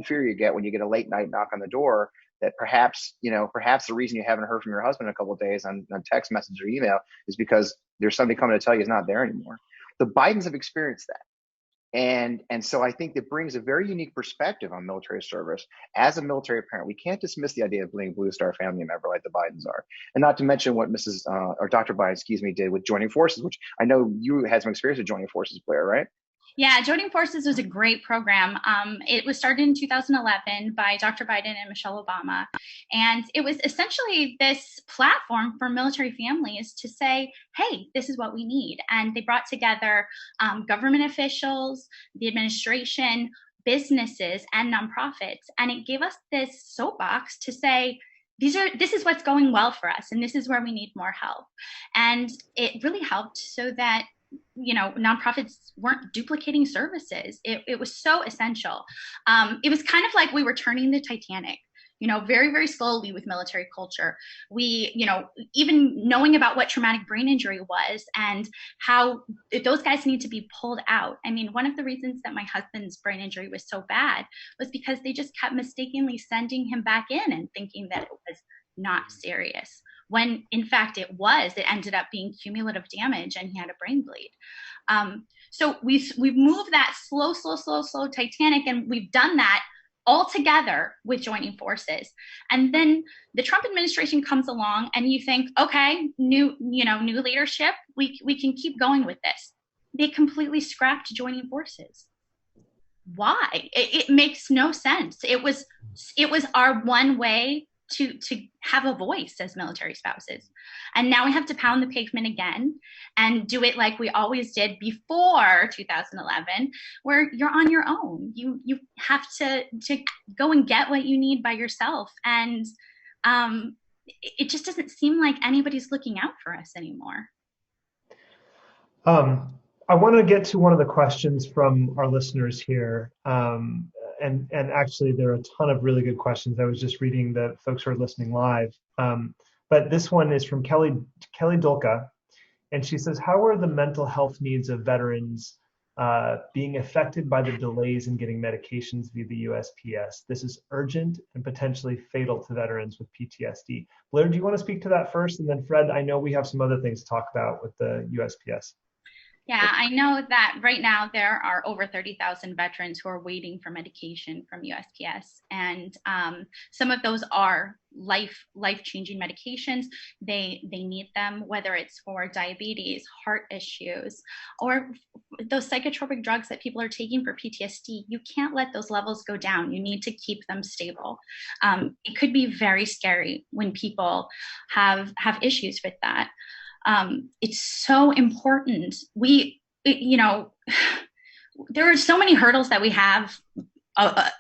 fear you get when you get a late night knock on the door, that perhaps the reason you haven't heard from your husband in a couple of days on text message or email is because there's somebody coming to tell you he's not there anymore. The Bidens have experienced that. And so I think that brings a very unique perspective on military service. As a military parent, we can't dismiss the idea of being a Blue Star family member like the Bidens are. And not to mention what Dr. Biden, did with joining forces, which I know you had some experience with joining forces, Blair, right? Yeah, Joining Forces was a great program. It was started in 2011 by Dr. Biden and Michelle Obama. And it was essentially this platform for military families to say, hey, this is what we need. And they brought together government officials, the administration, businesses, and nonprofits. And it gave us this soapbox to say, this is what's going well for us, and this is where we need more help. And it really helped so that nonprofits weren't duplicating services. It was so essential. It was kind of like we were turning the Titanic, very, very slowly with military culture. We, even knowing about what traumatic brain injury was and how those guys need to be pulled out. I mean, one of the reasons that my husband's brain injury was so bad was because they just kept mistakenly sending him back in and thinking that it was not serious, when in fact it was. It ended up being cumulative damage and he had a brain bleed. So we've moved that slow Titanic, and we've done that all together with Joining Forces. And then the Trump administration comes along and you think, okay, new leadership, we can keep going with this. They completely scrapped Joining Forces. Why? It makes no sense. It was our one way to have a voice as military spouses. And now we have to pound the pavement again and do it like we always did before 2011, where you're on your own. You have to go and get what you need by yourself. And it just doesn't seem like anybody's looking out for us anymore. I want to get to one of the questions from our listeners here. And actually, there are a ton of really good questions. I was just reading the folks who are listening live. But this one is from Kelly Dulka. And she says, how are the mental health needs of veterans being affected by the delays in getting medications via the USPS? This is urgent and potentially fatal to veterans with PTSD. Blair, do you want to speak to that first? And then Fred, I know we have some other things to talk about with the USPS. Yeah, I know that right now there are over 30,000 veterans who are waiting for medication from USPS. And some of those are life-changing medications. They need them, whether it's for diabetes, heart issues, or those psychotropic drugs that people are taking for PTSD. You can't let those levels go down. You need to keep them stable. It could be very scary when people have issues with that. It's so important. There are so many hurdles that we have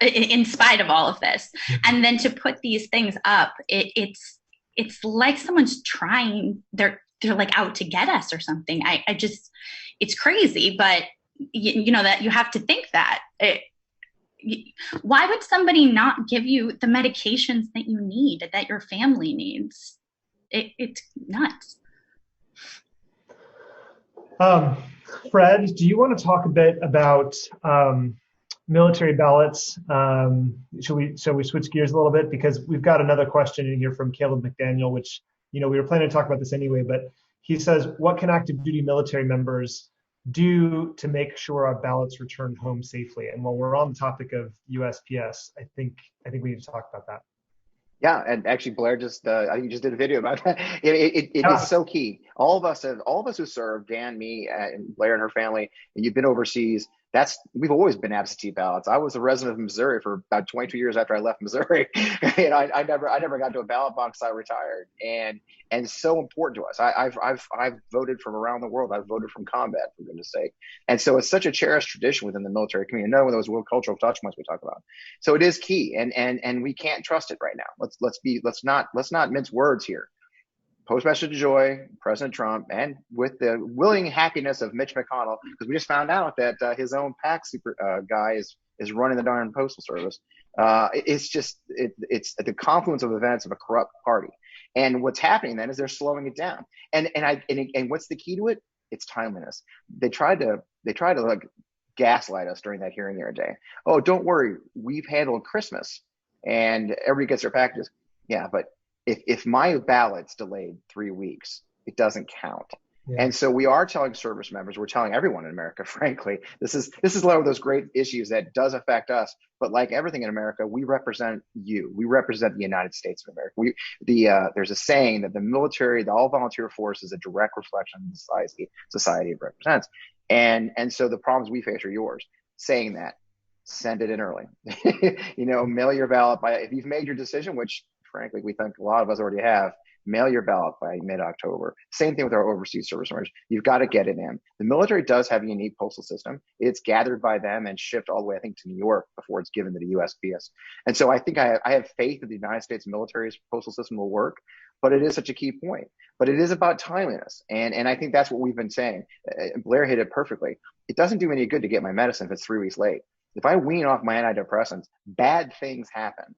in spite of all of this. And then to put these things up, it's like someone's trying, they're like out to get us or something. It's crazy, but that you have to think that. Why would somebody not give you the medications that you need, that your family needs? It's nuts. Fred, do you want to talk a bit about military ballots? Shall we switch gears a little bit, because we've got another question in here from Caleb McDaniel, which we were planning to talk about this anyway, but he says, what can active duty military members do to make sure our ballots return home safely? And while we're on the topic of USPS, I think we need to talk about that. Yeah, and actually, Blair just I think you just did a video about that. It is so key. All of us who served, Dan, me, and Blair and her family, and you've been overseas. We've always been absentee ballots. I was a resident of Missouri for about 22 years after I left Missouri, and I never got to a ballot box. I retired, and it's so important to us. I've voted from around the world. I've voted from combat, for goodness sake, and so it's such a cherished tradition within the military community. Another one of those world cultural touch points we talk about. So it is key, and we can't trust it right now. Let's not mince words here. Postmaster DeJoy, President Trump, and with the willing happiness of Mitch McConnell, because we just found out that his own PAC guy is running the darn postal service. It's the confluence of events of a corrupt party, and what's happening then is they're slowing it down. And what's the key to it? It's timeliness. They tried to like gaslight us during that hearing the other day. Oh, don't worry, we've handled Christmas, and everybody gets their packages. Yeah, but if my ballot's delayed 3 weeks, it doesn't count. Yeah. And so we are telling service members, we're telling everyone in America, frankly, this is one of those great issues that does affect us. But like everything in America, we represent you. We represent the United States of America. There's a saying that the military, the all volunteer force, is a direct reflection of the society it represents. And so the problems we face are yours. Saying that, send it in early. Mail your ballot by, if you've made your decision, which frankly we think a lot of us already have, mail your ballot by mid-October. Same thing with our overseas service members. You've got to get it in. The military does have a unique postal system. It's gathered by them and shipped all the way, I think, to New York before it's given to the USPS. And so I think I have faith that the United States military's postal system will work, but it is such a key point. But it is about timeliness. And I think that's what we've been saying. Blair hit it perfectly. It doesn't do any good to get my medicine if it's 3 weeks late. If I wean off my antidepressants, bad things happen.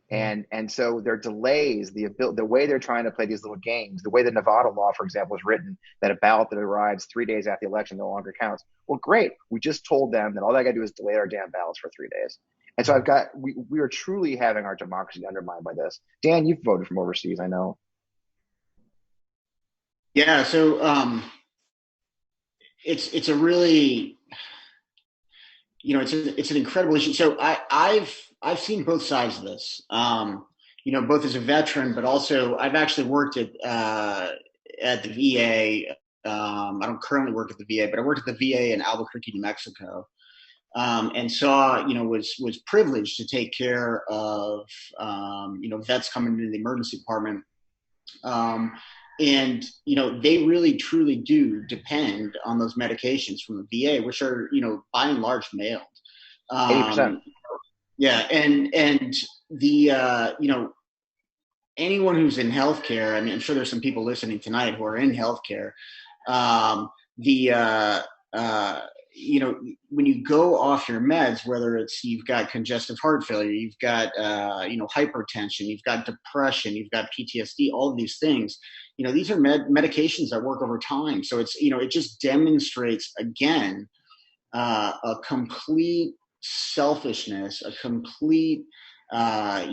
And so there are delays, the way they're trying to play these little games, the way the Nevada law, for example, is written, that a ballot that arrives 3 days after the election no longer counts. Well, great. We just told them that all they got to do is delay our damn ballots for 3 days. And so we are truly having our democracy undermined by this. Dan, you've voted from overseas, I know. Yeah. So it's a really, it's an incredible issue. So I've seen both sides of this, both as a veteran, but also I've actually worked at the VA. I don't currently work at the VA, but I worked at the VA in Albuquerque, New Mexico, and saw, was privileged to take care of, vets coming into the emergency department. And, they really, truly do depend on those medications from the VA, which are, by and large mailed. 80%. Yeah. And the, anyone who's in healthcare, I mean, I'm sure there's some people listening tonight who are in healthcare. When you go off your meds, whether it's you've got congestive heart failure, you've got, hypertension, you've got depression, you've got PTSD, all of these things, these are medications that work over time. So it's, it just demonstrates again, a complete selfishness, a complete, I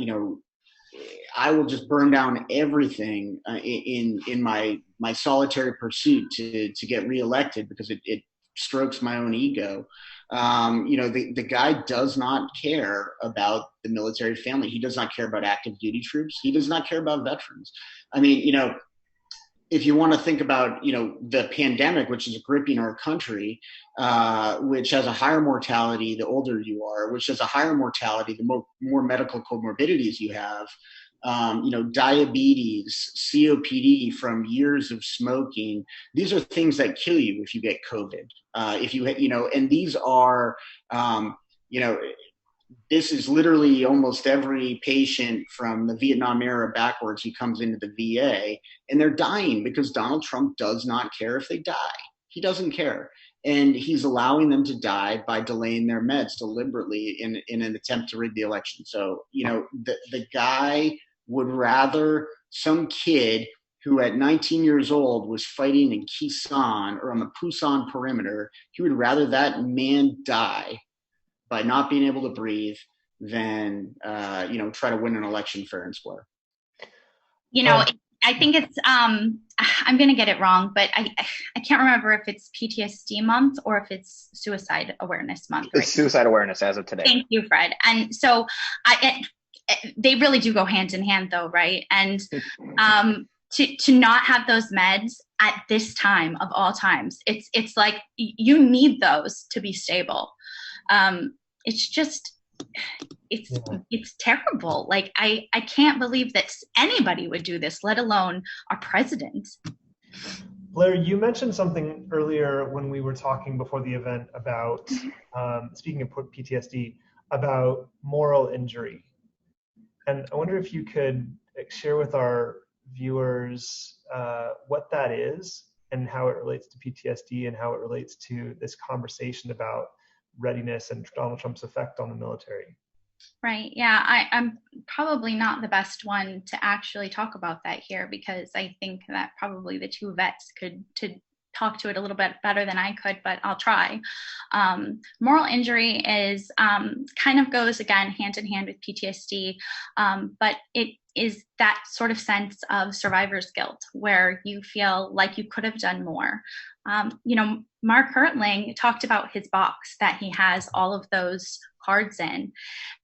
will just burn down everything in my solitary pursuit to get reelected because it strokes my own ego. The guy does not care about the military family. He does not care about active duty troops. He does not care about veterans. I mean, if you want to think about, the pandemic, which is gripping our country, which has a higher mortality the older you are, which has a higher mortality the more medical comorbidities you have, diabetes, COPD from years of smoking. These are things that kill you if you get COVID. And these are, this is literally almost every patient from the Vietnam era backwards who comes into the VA, and they're dying because Donald Trump does not care if they die. He doesn't care. And he's allowing them to die by delaying their meds deliberately in an attempt to rig the election. So, the guy would rather some kid who at 19 years old was fighting in Khe Sanh or on the Pusan perimeter, he would rather that man die by not being able to breathe than, try to win an election fair and square. I think it's, I'm going to get it wrong, but I can't remember if it's PTSD month or if it's suicide awareness month. Right? It's suicide awareness as of today. Thank you, Fred. And so they really do go hand in hand though, right? And to not have those meds at this time of all times, it's like you need those to be stable. It's just, it's terrible. Like, I can't believe that anybody would do this, let alone our president. Blair, you mentioned something earlier when we were talking before the event about, speaking of PTSD, about moral injury. And I wonder if you could share with our viewers what that is and how it relates to PTSD and how it relates to this conversation about readiness and Donald Trump's effect on the military. Right. Yeah, I'm probably not the best one to actually talk about that here, because I think that probably the two vets could talk to it a little bit better than I could, but I'll try. Moral injury is kind of goes again hand in hand with PTSD, but it is that sort of sense of survivor's guilt where you feel like you could have done more. Mark Hertling talked about his box that he has all of those cards in.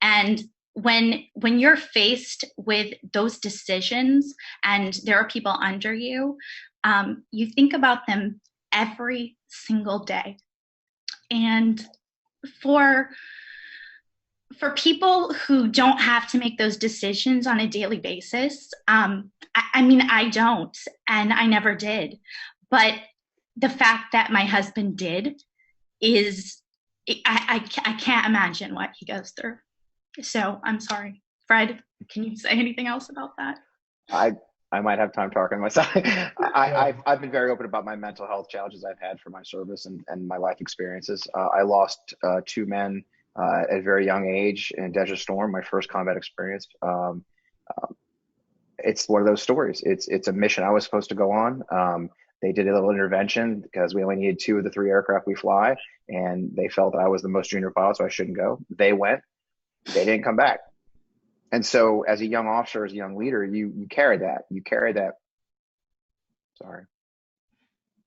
And when you're faced with those decisions and there are people under you, you think about them every single day. And for people who don't have to make those decisions on a daily basis, I mean, I don't, and I never did. But the fact that my husband did is, I can't imagine what he goes through. So I'm sorry. Fred, can you say anything else about that? I might have time talking myself. I've been very open about my mental health challenges I've had for my service and my life experiences. I lost 2 men at a very young age in Desert Storm, my first combat experience. It's one of those stories. It's a mission I was supposed to go on. They did a little intervention because we only needed 2 of the 3 aircraft we fly, and they felt that I was the most junior pilot, so I shouldn't go. They went. They didn't come back. And so as a young officer, as a young leader, you carry that. You carry that. Sorry.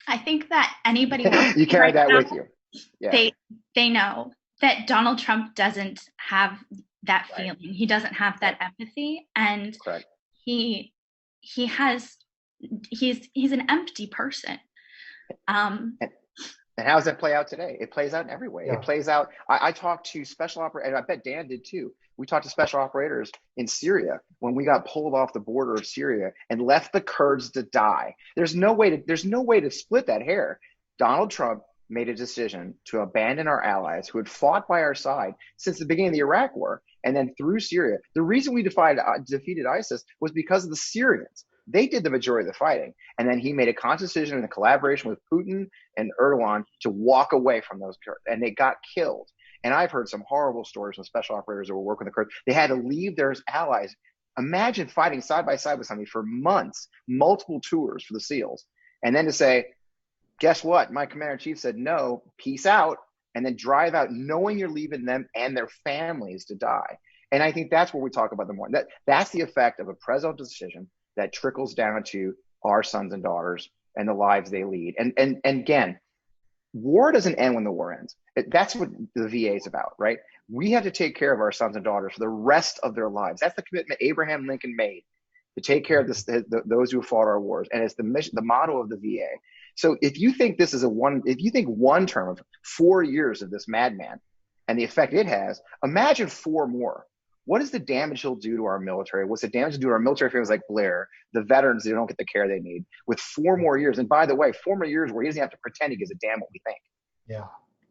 I think that anybody you carry that with you. Yeah. They know that Donald Trump doesn't have that feeling. He doesn't have that empathy, and Correct. he's an empty person. And how does that play out today? It plays out in every way. Yeah. It plays out. I talked to special operators, and I bet Dan did too. We talked to special operators in Syria when we got pulled off the border of Syria and left the Kurds to die. There's no way to split that hair. Donald Trump made a decision to abandon our allies who had fought by our side since the beginning of the Iraq War and then through Syria. The reason we defeated ISIS was because of the Syrians. They did the majority of the fighting. And then he made a conscious decision in collaboration with Putin and Erdogan to walk away from those Kurds, and they got killed. And I've heard some horrible stories from special operators who were working with the Kurds. They had to leave their allies. Imagine fighting side by side with somebody for months, multiple tours for the SEALs. And then to say, guess what? My commander-in-chief said, no, peace out, and then drive out knowing you're leaving them and their families to die. And I think that's what we talk about the more. That's the effect of a presidential decision that trickles down to our sons and daughters and the lives they lead. And again, war doesn't end when the war ends. That's what the VA is about, right? We have to take care of our sons and daughters for the rest of their lives. That's the commitment Abraham Lincoln made, to take care of those who fought our wars. And it's the mission, the motto of the VA. So if you think this is if you think one term of 4 years of this madman and the effect it has, imagine 4 more. What is the damage he'll do to our military? What's the damage to do to our military families like Blair, the veterans who don't get the care they need, with 4 more years? And by the way, 4 more years where he doesn't have to pretend he gives a damn what we think. Yeah.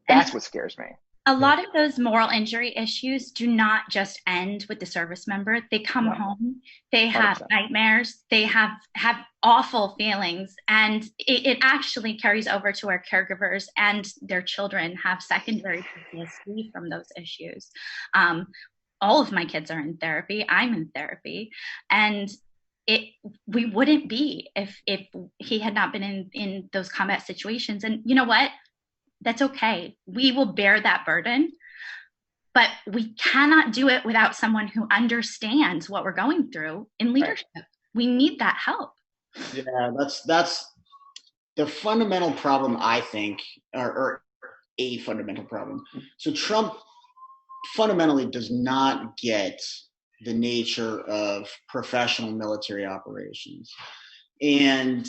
That's what scares me. A lot of those moral injury issues do not just end with the service member. They come home, they have 100%. Nightmares, they have awful feelings, and it actually carries over to our caregivers, and their children have secondary PTSD from those issues. All of my kids are in therapy. I'm in therapy. And we wouldn't be if he had not been in those combat situations. And you know what? That's okay. We will bear that burden, but we cannot do it without someone who understands what we're going through in leadership. Right. We need that help. Yeah, that's the fundamental problem, I think, or a fundamental problem. So Trump fundamentally does not get the nature of professional military operations. And,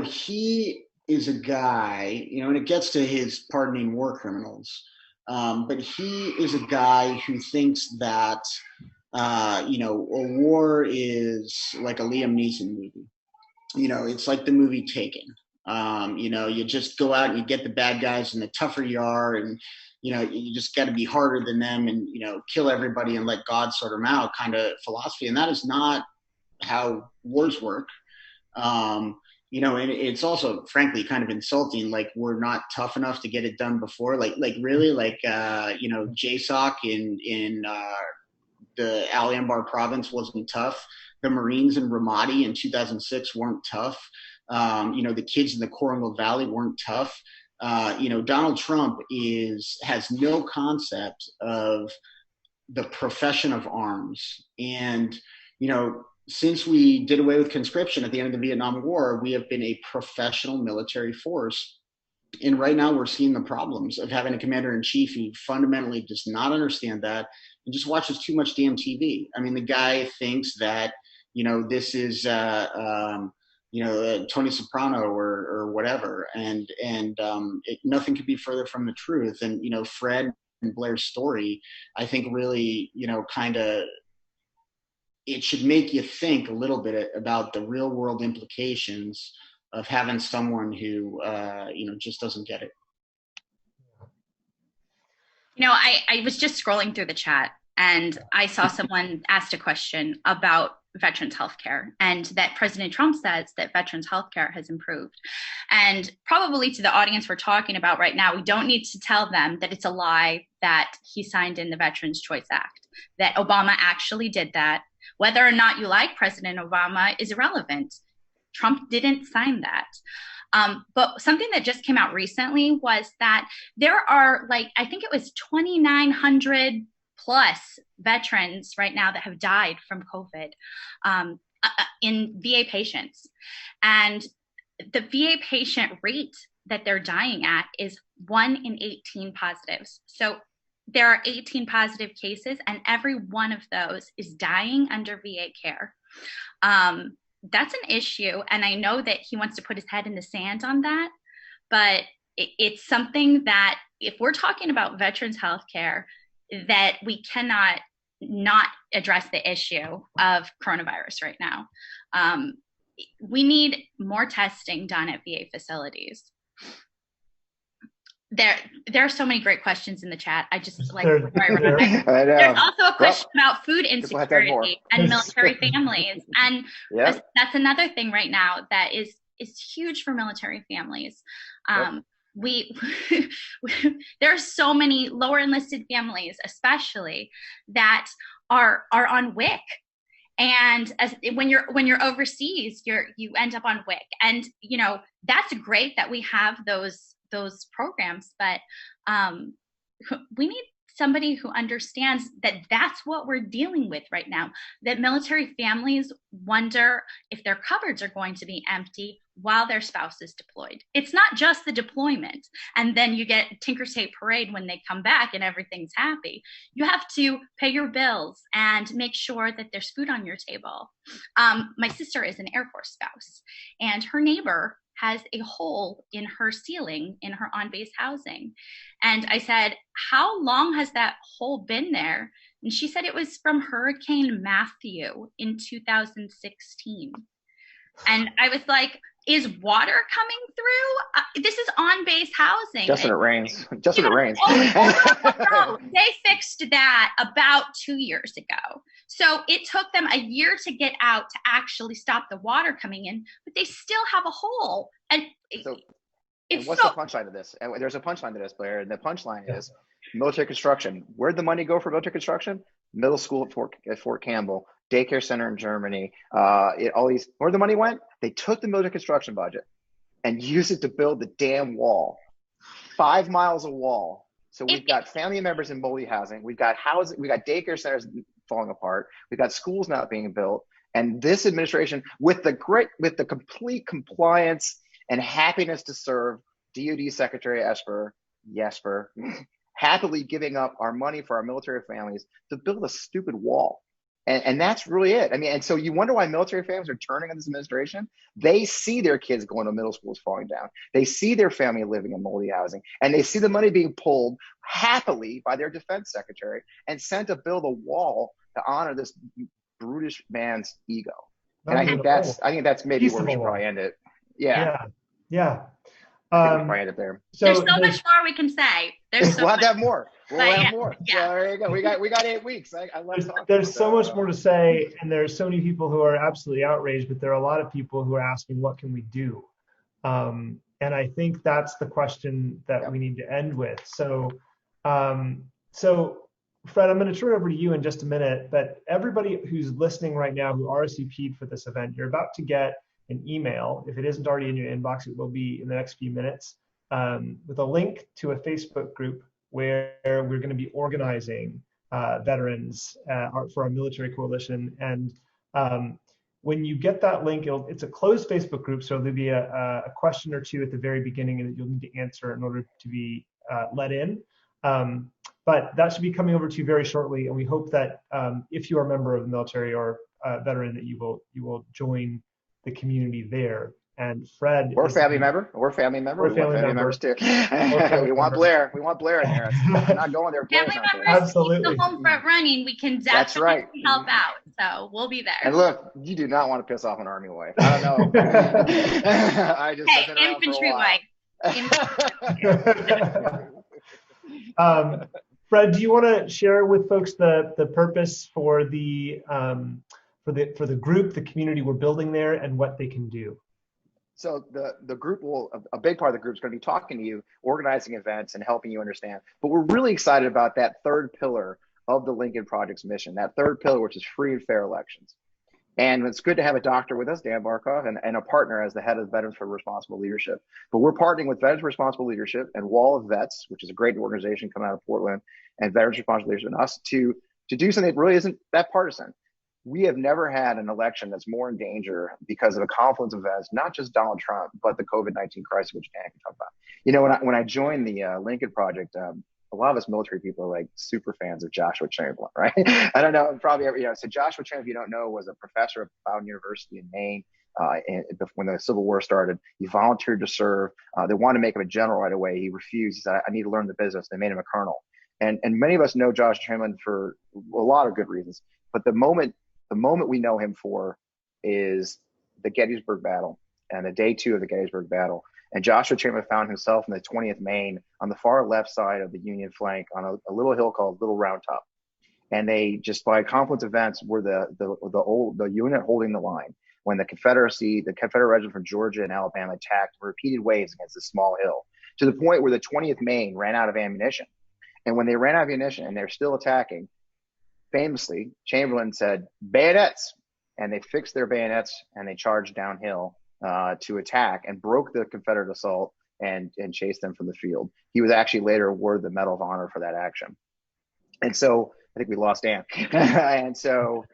he is a guy, and it gets to his pardoning war criminals, but he is a guy who thinks that, a war is like a Liam Neeson movie. It's like the movie Taken. You just go out and you get the bad guys, and the tougher you are, and you just got to be harder than them, and kill everybody and let God sort them out kind of philosophy. And that is not how wars work. And it's also frankly kind of insulting. Like, we're not tough enough to get it done before. Like really, JSOC in the Al Anbar province wasn't tough. The Marines in Ramadi in 2006 weren't tough. The kids in the Korangal Valley weren't tough. Donald Trump has no concept of the profession of arms. And, since we did away with conscription at the end of the Vietnam War, we have been a professional military force. And right now we're seeing the problems of having a commander-in-chief who fundamentally does not understand that and just watches too much damn TV. I mean, the guy thinks that, this is, Tony Soprano or whatever, and nothing could be further from the truth. And Fred and Blair's story, I think, really kind of, it should make you think a little bit about the real world implications of having someone who just doesn't get it. I was just scrolling through the chat and I saw someone asked a question about veterans healthcare and that President Trump says that veterans healthcare has improved. And probably to the audience we're talking about right now, we don't need to tell them that it's a lie that he signed in the Veterans Choice Act, that Obama actually did that. Whether or not you like President Obama is irrelevant. Trump didn't sign that. But something that just came out recently was that there are I think it was 2,900 plus veterans right now that have died from COVID in VA patients. And the VA patient rate that they're dying at is 1 in 18 positives. So there are 18 positive cases and every one of those is dying under VA care. That's an issue. And I know that he wants to put his head in the sand on that, but it's something that if we're talking about veterans healthcare, that we cannot not address the issue of coronavirus right now. We need more testing done at VA facilities. There are so many great questions in the chat. I just there's also a question about food insecurity and military families, and that's another thing right now that is huge for military families. There are so many lower enlisted families, especially, that are on WIC, and when you're overseas, you end up on WIC, and that's great that we have those programs, but we need somebody who understands that that's what we're dealing with right now, that military families wonder if their cupboards are going to be empty while their spouse is deployed. It's not just the deployment and then you get Tinker Tape Parade when they come back and everything's happy. You have to pay your bills and make sure that there's food on your table. My sister is an Air Force spouse, and her neighbor has a hole in her ceiling in her on-base housing. And I said, how long has that hole been there? And she said it was from Hurricane Matthew in 2016. And I was like, is water coming through? This is on-base housing. Just when it rains. Just when it rains. No, they fixed that about 2 years ago. So it took them a year to get out to actually stop the water coming in, but they still have a hole. And what's the punchline of this? And there's a punchline to this, Blair. And the punchline is military construction. Where'd the money go for military construction? Middle school at Fort Campbell, daycare center in Germany. Where the money went? They took the military construction budget and used it to build the damn wall. 5 miles of wall. So we've got family members in multi housing. We've got housing. We got daycare centers falling apart. We've got schools not being built. And this administration, with the complete compliance and happiness to serve, DoD Secretary Jesper, happily giving up our money for our military families to build a stupid wall. And that's really it. I mean, and so you wonder why military families are turning on this administration. They see their kids going to middle schools falling down. They see their family living in multi housing, and they see the money being pulled happily by their defense secretary and sent to build a wall to honor this brutish man's ego. And I think that's maybe where we should probably end it. Yeah. Probably end it there. So there's so much more we can say. We'll have to have more. We'll have more. Yeah. So there you go. We got 8 weeks. I love talking. There's so much more to say, and there's so many people who are absolutely outraged, but there are a lot of people who are asking, what can we do? And I think that's the question that we need to end with. So Fred, I'm going to turn it over to you in just a minute, but everybody who's listening right now who RSVP'd for this event, you're about to get an email. If it isn't already in your inbox, it will be in the next few minutes, with a link to a Facebook group where we're going to be organizing veterans for our military coalition. And when you get that link, it's a closed Facebook group, so there'll be a question or two at the very beginning that you'll need to answer in order to be let in. But that should be coming over to you very shortly, and we hope that if you are a member of the military or veteran, that you will join the community there. And Fred, or family member. We want family members too. We want Blair. We want Blair in there. We're not going there. Family members, absolutely. The home front running, we can definitely help out. So well be there. And look, you do not want to piss off an Army wife. I don't know. I just infantry wife. Fred, do you want to share with folks the purpose for the group, the community we're building there, and what they can do? So the group a big part of the group is going to be talking to you, organizing events, and helping you understand. But we're really excited about that third pillar of the Lincoln Project's mission, that third pillar, which is free and fair elections. And it's good to have a doctor with us, Dan Barkov, and a partner as the head of Veterans for Responsible Leadership. But we're partnering with Veterans for Responsible Leadership and Wall of Vets, which is a great organization coming out of Portland, and Veterans for Responsible Leadership and us to do something that really isn't that partisan. We have never had an election that's more in danger because of a confluence of events, not just Donald Trump, but the COVID-19 crisis, which Dan can talk about. You know, when I joined the Lincoln Project, a lot of us military people are like super fans of Joshua Chamberlain, right? I don't know, probably, so Joshua Chamberlain, if you don't know, was a professor at Bowdoin University in Maine. When the Civil War started, he volunteered to serve. They wanted to make him a general right away. He refused. He said, I need to learn the business. They made him a colonel. And many of us know Joshua Chamberlain for a lot of good reasons. But the moment we know him for is the Gettysburg Battle and the day 2 of the Gettysburg Battle. And Joshua Chamberlain found himself in the 20th Maine on the far left side of the Union flank on a little hill called Little Round Top. And they just by confluence events were the unit holding the line when the Confederate regiment from Georgia and Alabama attacked in repeated waves against this small hill, to the point where the 20th Maine ran out of ammunition. And when they ran out of ammunition and they're still attacking, famously, Chamberlain said, "Bayonets," and they fixed their bayonets and they charged downhill to attack and broke the Confederate assault and chased them from the field. He was actually later awarded the Medal of Honor for that action. And so I think we lost Dan. And so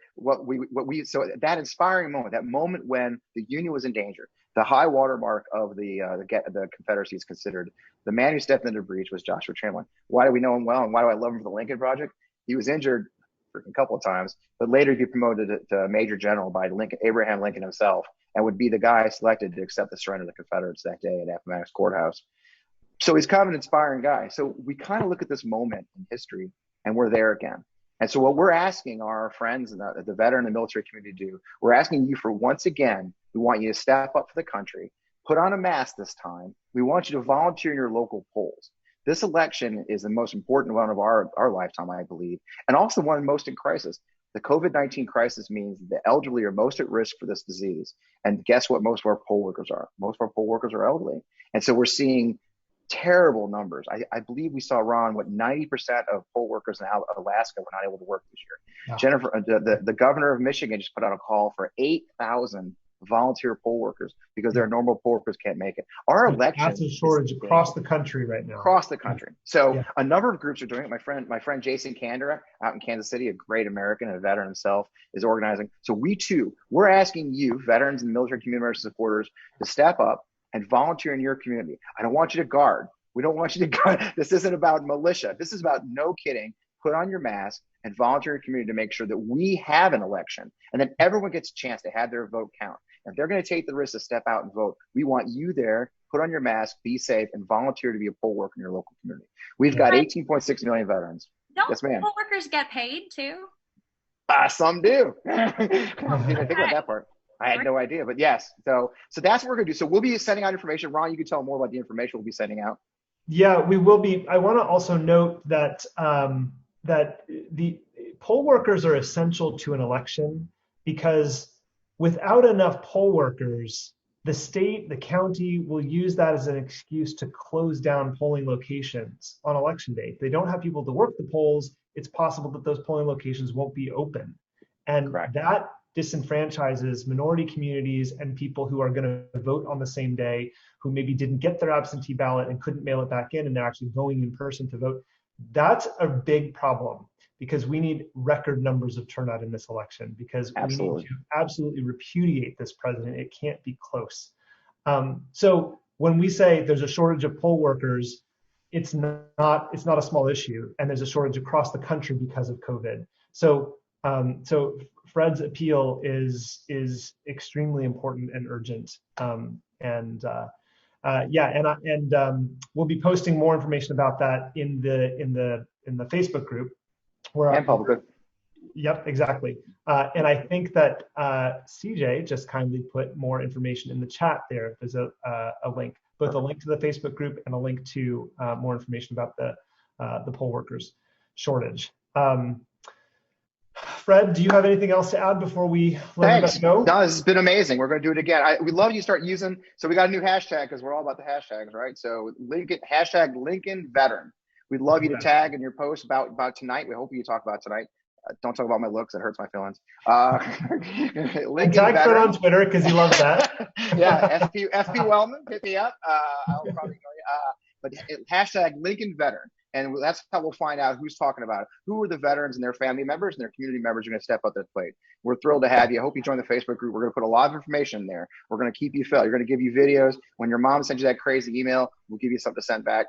so that inspiring moment, that moment when the Union was in danger, the high watermark of the Confederacy is considered, the man who stepped into the breach was Joshua Chamberlain. Why do we know him well, and why do I love him for the Lincoln Project? He was injured a couple of times, but later he'd be promoted to Major General by Abraham Lincoln himself, and would be the guy selected to accept the surrender of the Confederates that day at Appomattox Courthouse. So he's kind of an inspiring guy. So we kind of look at this moment in history, and we're there again. And so what we're asking our friends in the veteran and military community to do, we're asking you for, once again, we want you to step up for the country, put on a mask this time. We want you to volunteer in your local polls. This election is the most important one of our lifetime, I believe, and also one most in crisis. The COVID-19 crisis means the elderly are most at risk for this disease. And guess what most of our poll workers are? Most of our poll workers are elderly. And so we're seeing terrible numbers. I believe we saw, Ron, 90% of poll workers in Alaska were not able to work this year. Yeah. Jennifer, the governor of Michigan just put out a call for 8,000 volunteer poll workers because their normal poll workers can't make it. Our election that's a shortage across the country right now. Across the country. So a number of groups are doing it. My friend Jason Kandera out in Kansas City, a great American and a veteran himself, is organizing. So we're asking you, veterans and military community members and supporters, to step up and volunteer in your community. I don't want you to guard. We don't want you to guard. This isn't about militia. This is about, no kidding, put on your mask and volunteer in your community to make sure that we have an election, and then everyone gets a chance to have their vote count. If they're going to take the risk to step out and vote, we want you there, put on your mask, be safe, and volunteer to be a poll worker in your local community. We've got 18.6 million veterans. Don't yes, ma'am. Poll workers get paid too? Some do. I didn't think about that part. I had no idea, but yes. So that's what we're going to do. So we'll be sending out information. Ron, you can tell more about the information we'll be sending out. Yeah, we will be. I want to also note that that the poll workers are essential to an election, because without enough poll workers, the state, the county will use that as an excuse to close down polling locations on election day. If they don't have people to work the polls, it's possible that those polling locations won't be open. And that disenfranchises minority communities and people who are going to vote on the same day, who maybe didn't get their absentee ballot and couldn't mail it back in, and they're actually going in person to vote. That's a big problem, because we need record numbers of turnout in this election, because we need to absolutely repudiate this president. It can't be close. So when we say there's a shortage of poll workers, it's not a small issue, and there's a shortage across the country because of COVID. So So Fred's appeal is extremely important and urgent. We'll be posting more information about that in the Facebook group. And public. Yep, exactly. And I think that CJ just kindly put more information in the chat there. There's a link, both a link to the Facebook group and a link to more information about the poll workers shortage. Fred, do you have anything else to add before we let everybody go? No, this has been amazing. We're going to do it again. We love you start using. So we got a new hashtag because we're all about the hashtags, right? So hashtag Lincoln Veteran. We'd love you to tag in your post about tonight. We hope you talk about tonight. Don't talk about my looks. It hurts my feelings. And tag Fred on Twitter because he loves that. Yeah, FP Wellman, hit me up. I'll probably know you. But hashtag Lincoln Veteran. And that's how we'll find out who's talking about it. Who are the veterans and their family members and their community members who are going to step up to the plate. We're thrilled to have you. I hope you join the Facebook group. We're going to put a lot of information in there. We're going to keep you fed. We're going to give you videos. When your mom sends you that crazy email, we'll give you something to send back.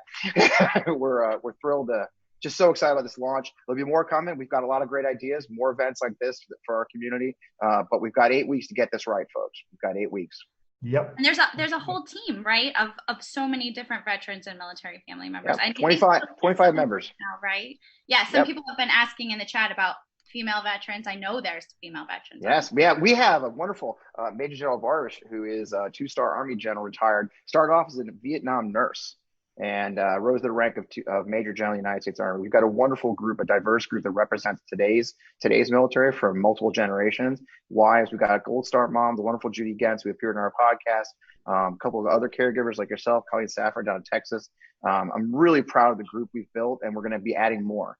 We're thrilled to, just so excited about this launch. There'll be more coming. We've got a lot of great ideas, more events like this for our community. But we've got 8 weeks to get this right, folks. We've got 8 weeks. Yep. And there's a whole team, right, of so many different veterans and military family members. Yep. 25 members. Now, right? Yeah. Some people have been asking in the chat about female veterans. I know there's female veterans. Yes, we have a wonderful Major General Barish, who is a 2-star Army general, retired. Started off as a Vietnam nurse and rose to the rank of Major General in the United States Army. We've got a wonderful group, a diverse group that represents today's military from multiple generations. Wives, we've got a Gold Star mom, the wonderful Judy Gentz, who appeared in our podcast. A couple of other caregivers like yourself, Colleen Safford down in Texas. I'm really proud of the group we've built, and we're going to be adding more.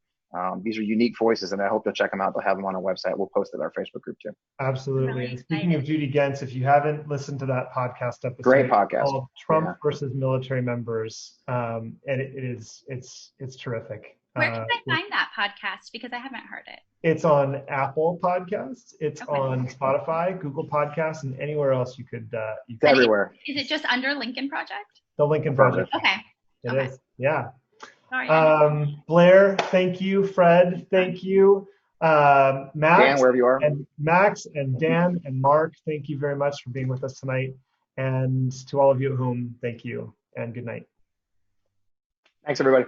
These are unique voices, and I hope you'll check them out. They'll have them on our website. We'll post it on our Facebook group too. Absolutely. Really and speaking of Judy Gentz, if you haven't listened to that podcast episode, great podcast called Trump versus Military Members, and it's terrific. Where can I find that podcast? Because I haven't heard it. It's on Apple Podcasts. It's on Spotify, Google Podcasts, and anywhere else you could. It's everywhere. Is it just under Lincoln Project? The Lincoln Project. Okay. It is. Yeah. Sorry. Blair, thank you. Fred, thank you. Max, Dan, wherever you are. And Max and Dan and Mark, thank you very much for being with us tonight. And to all of you at home, thank you and good night. Thanks, everybody.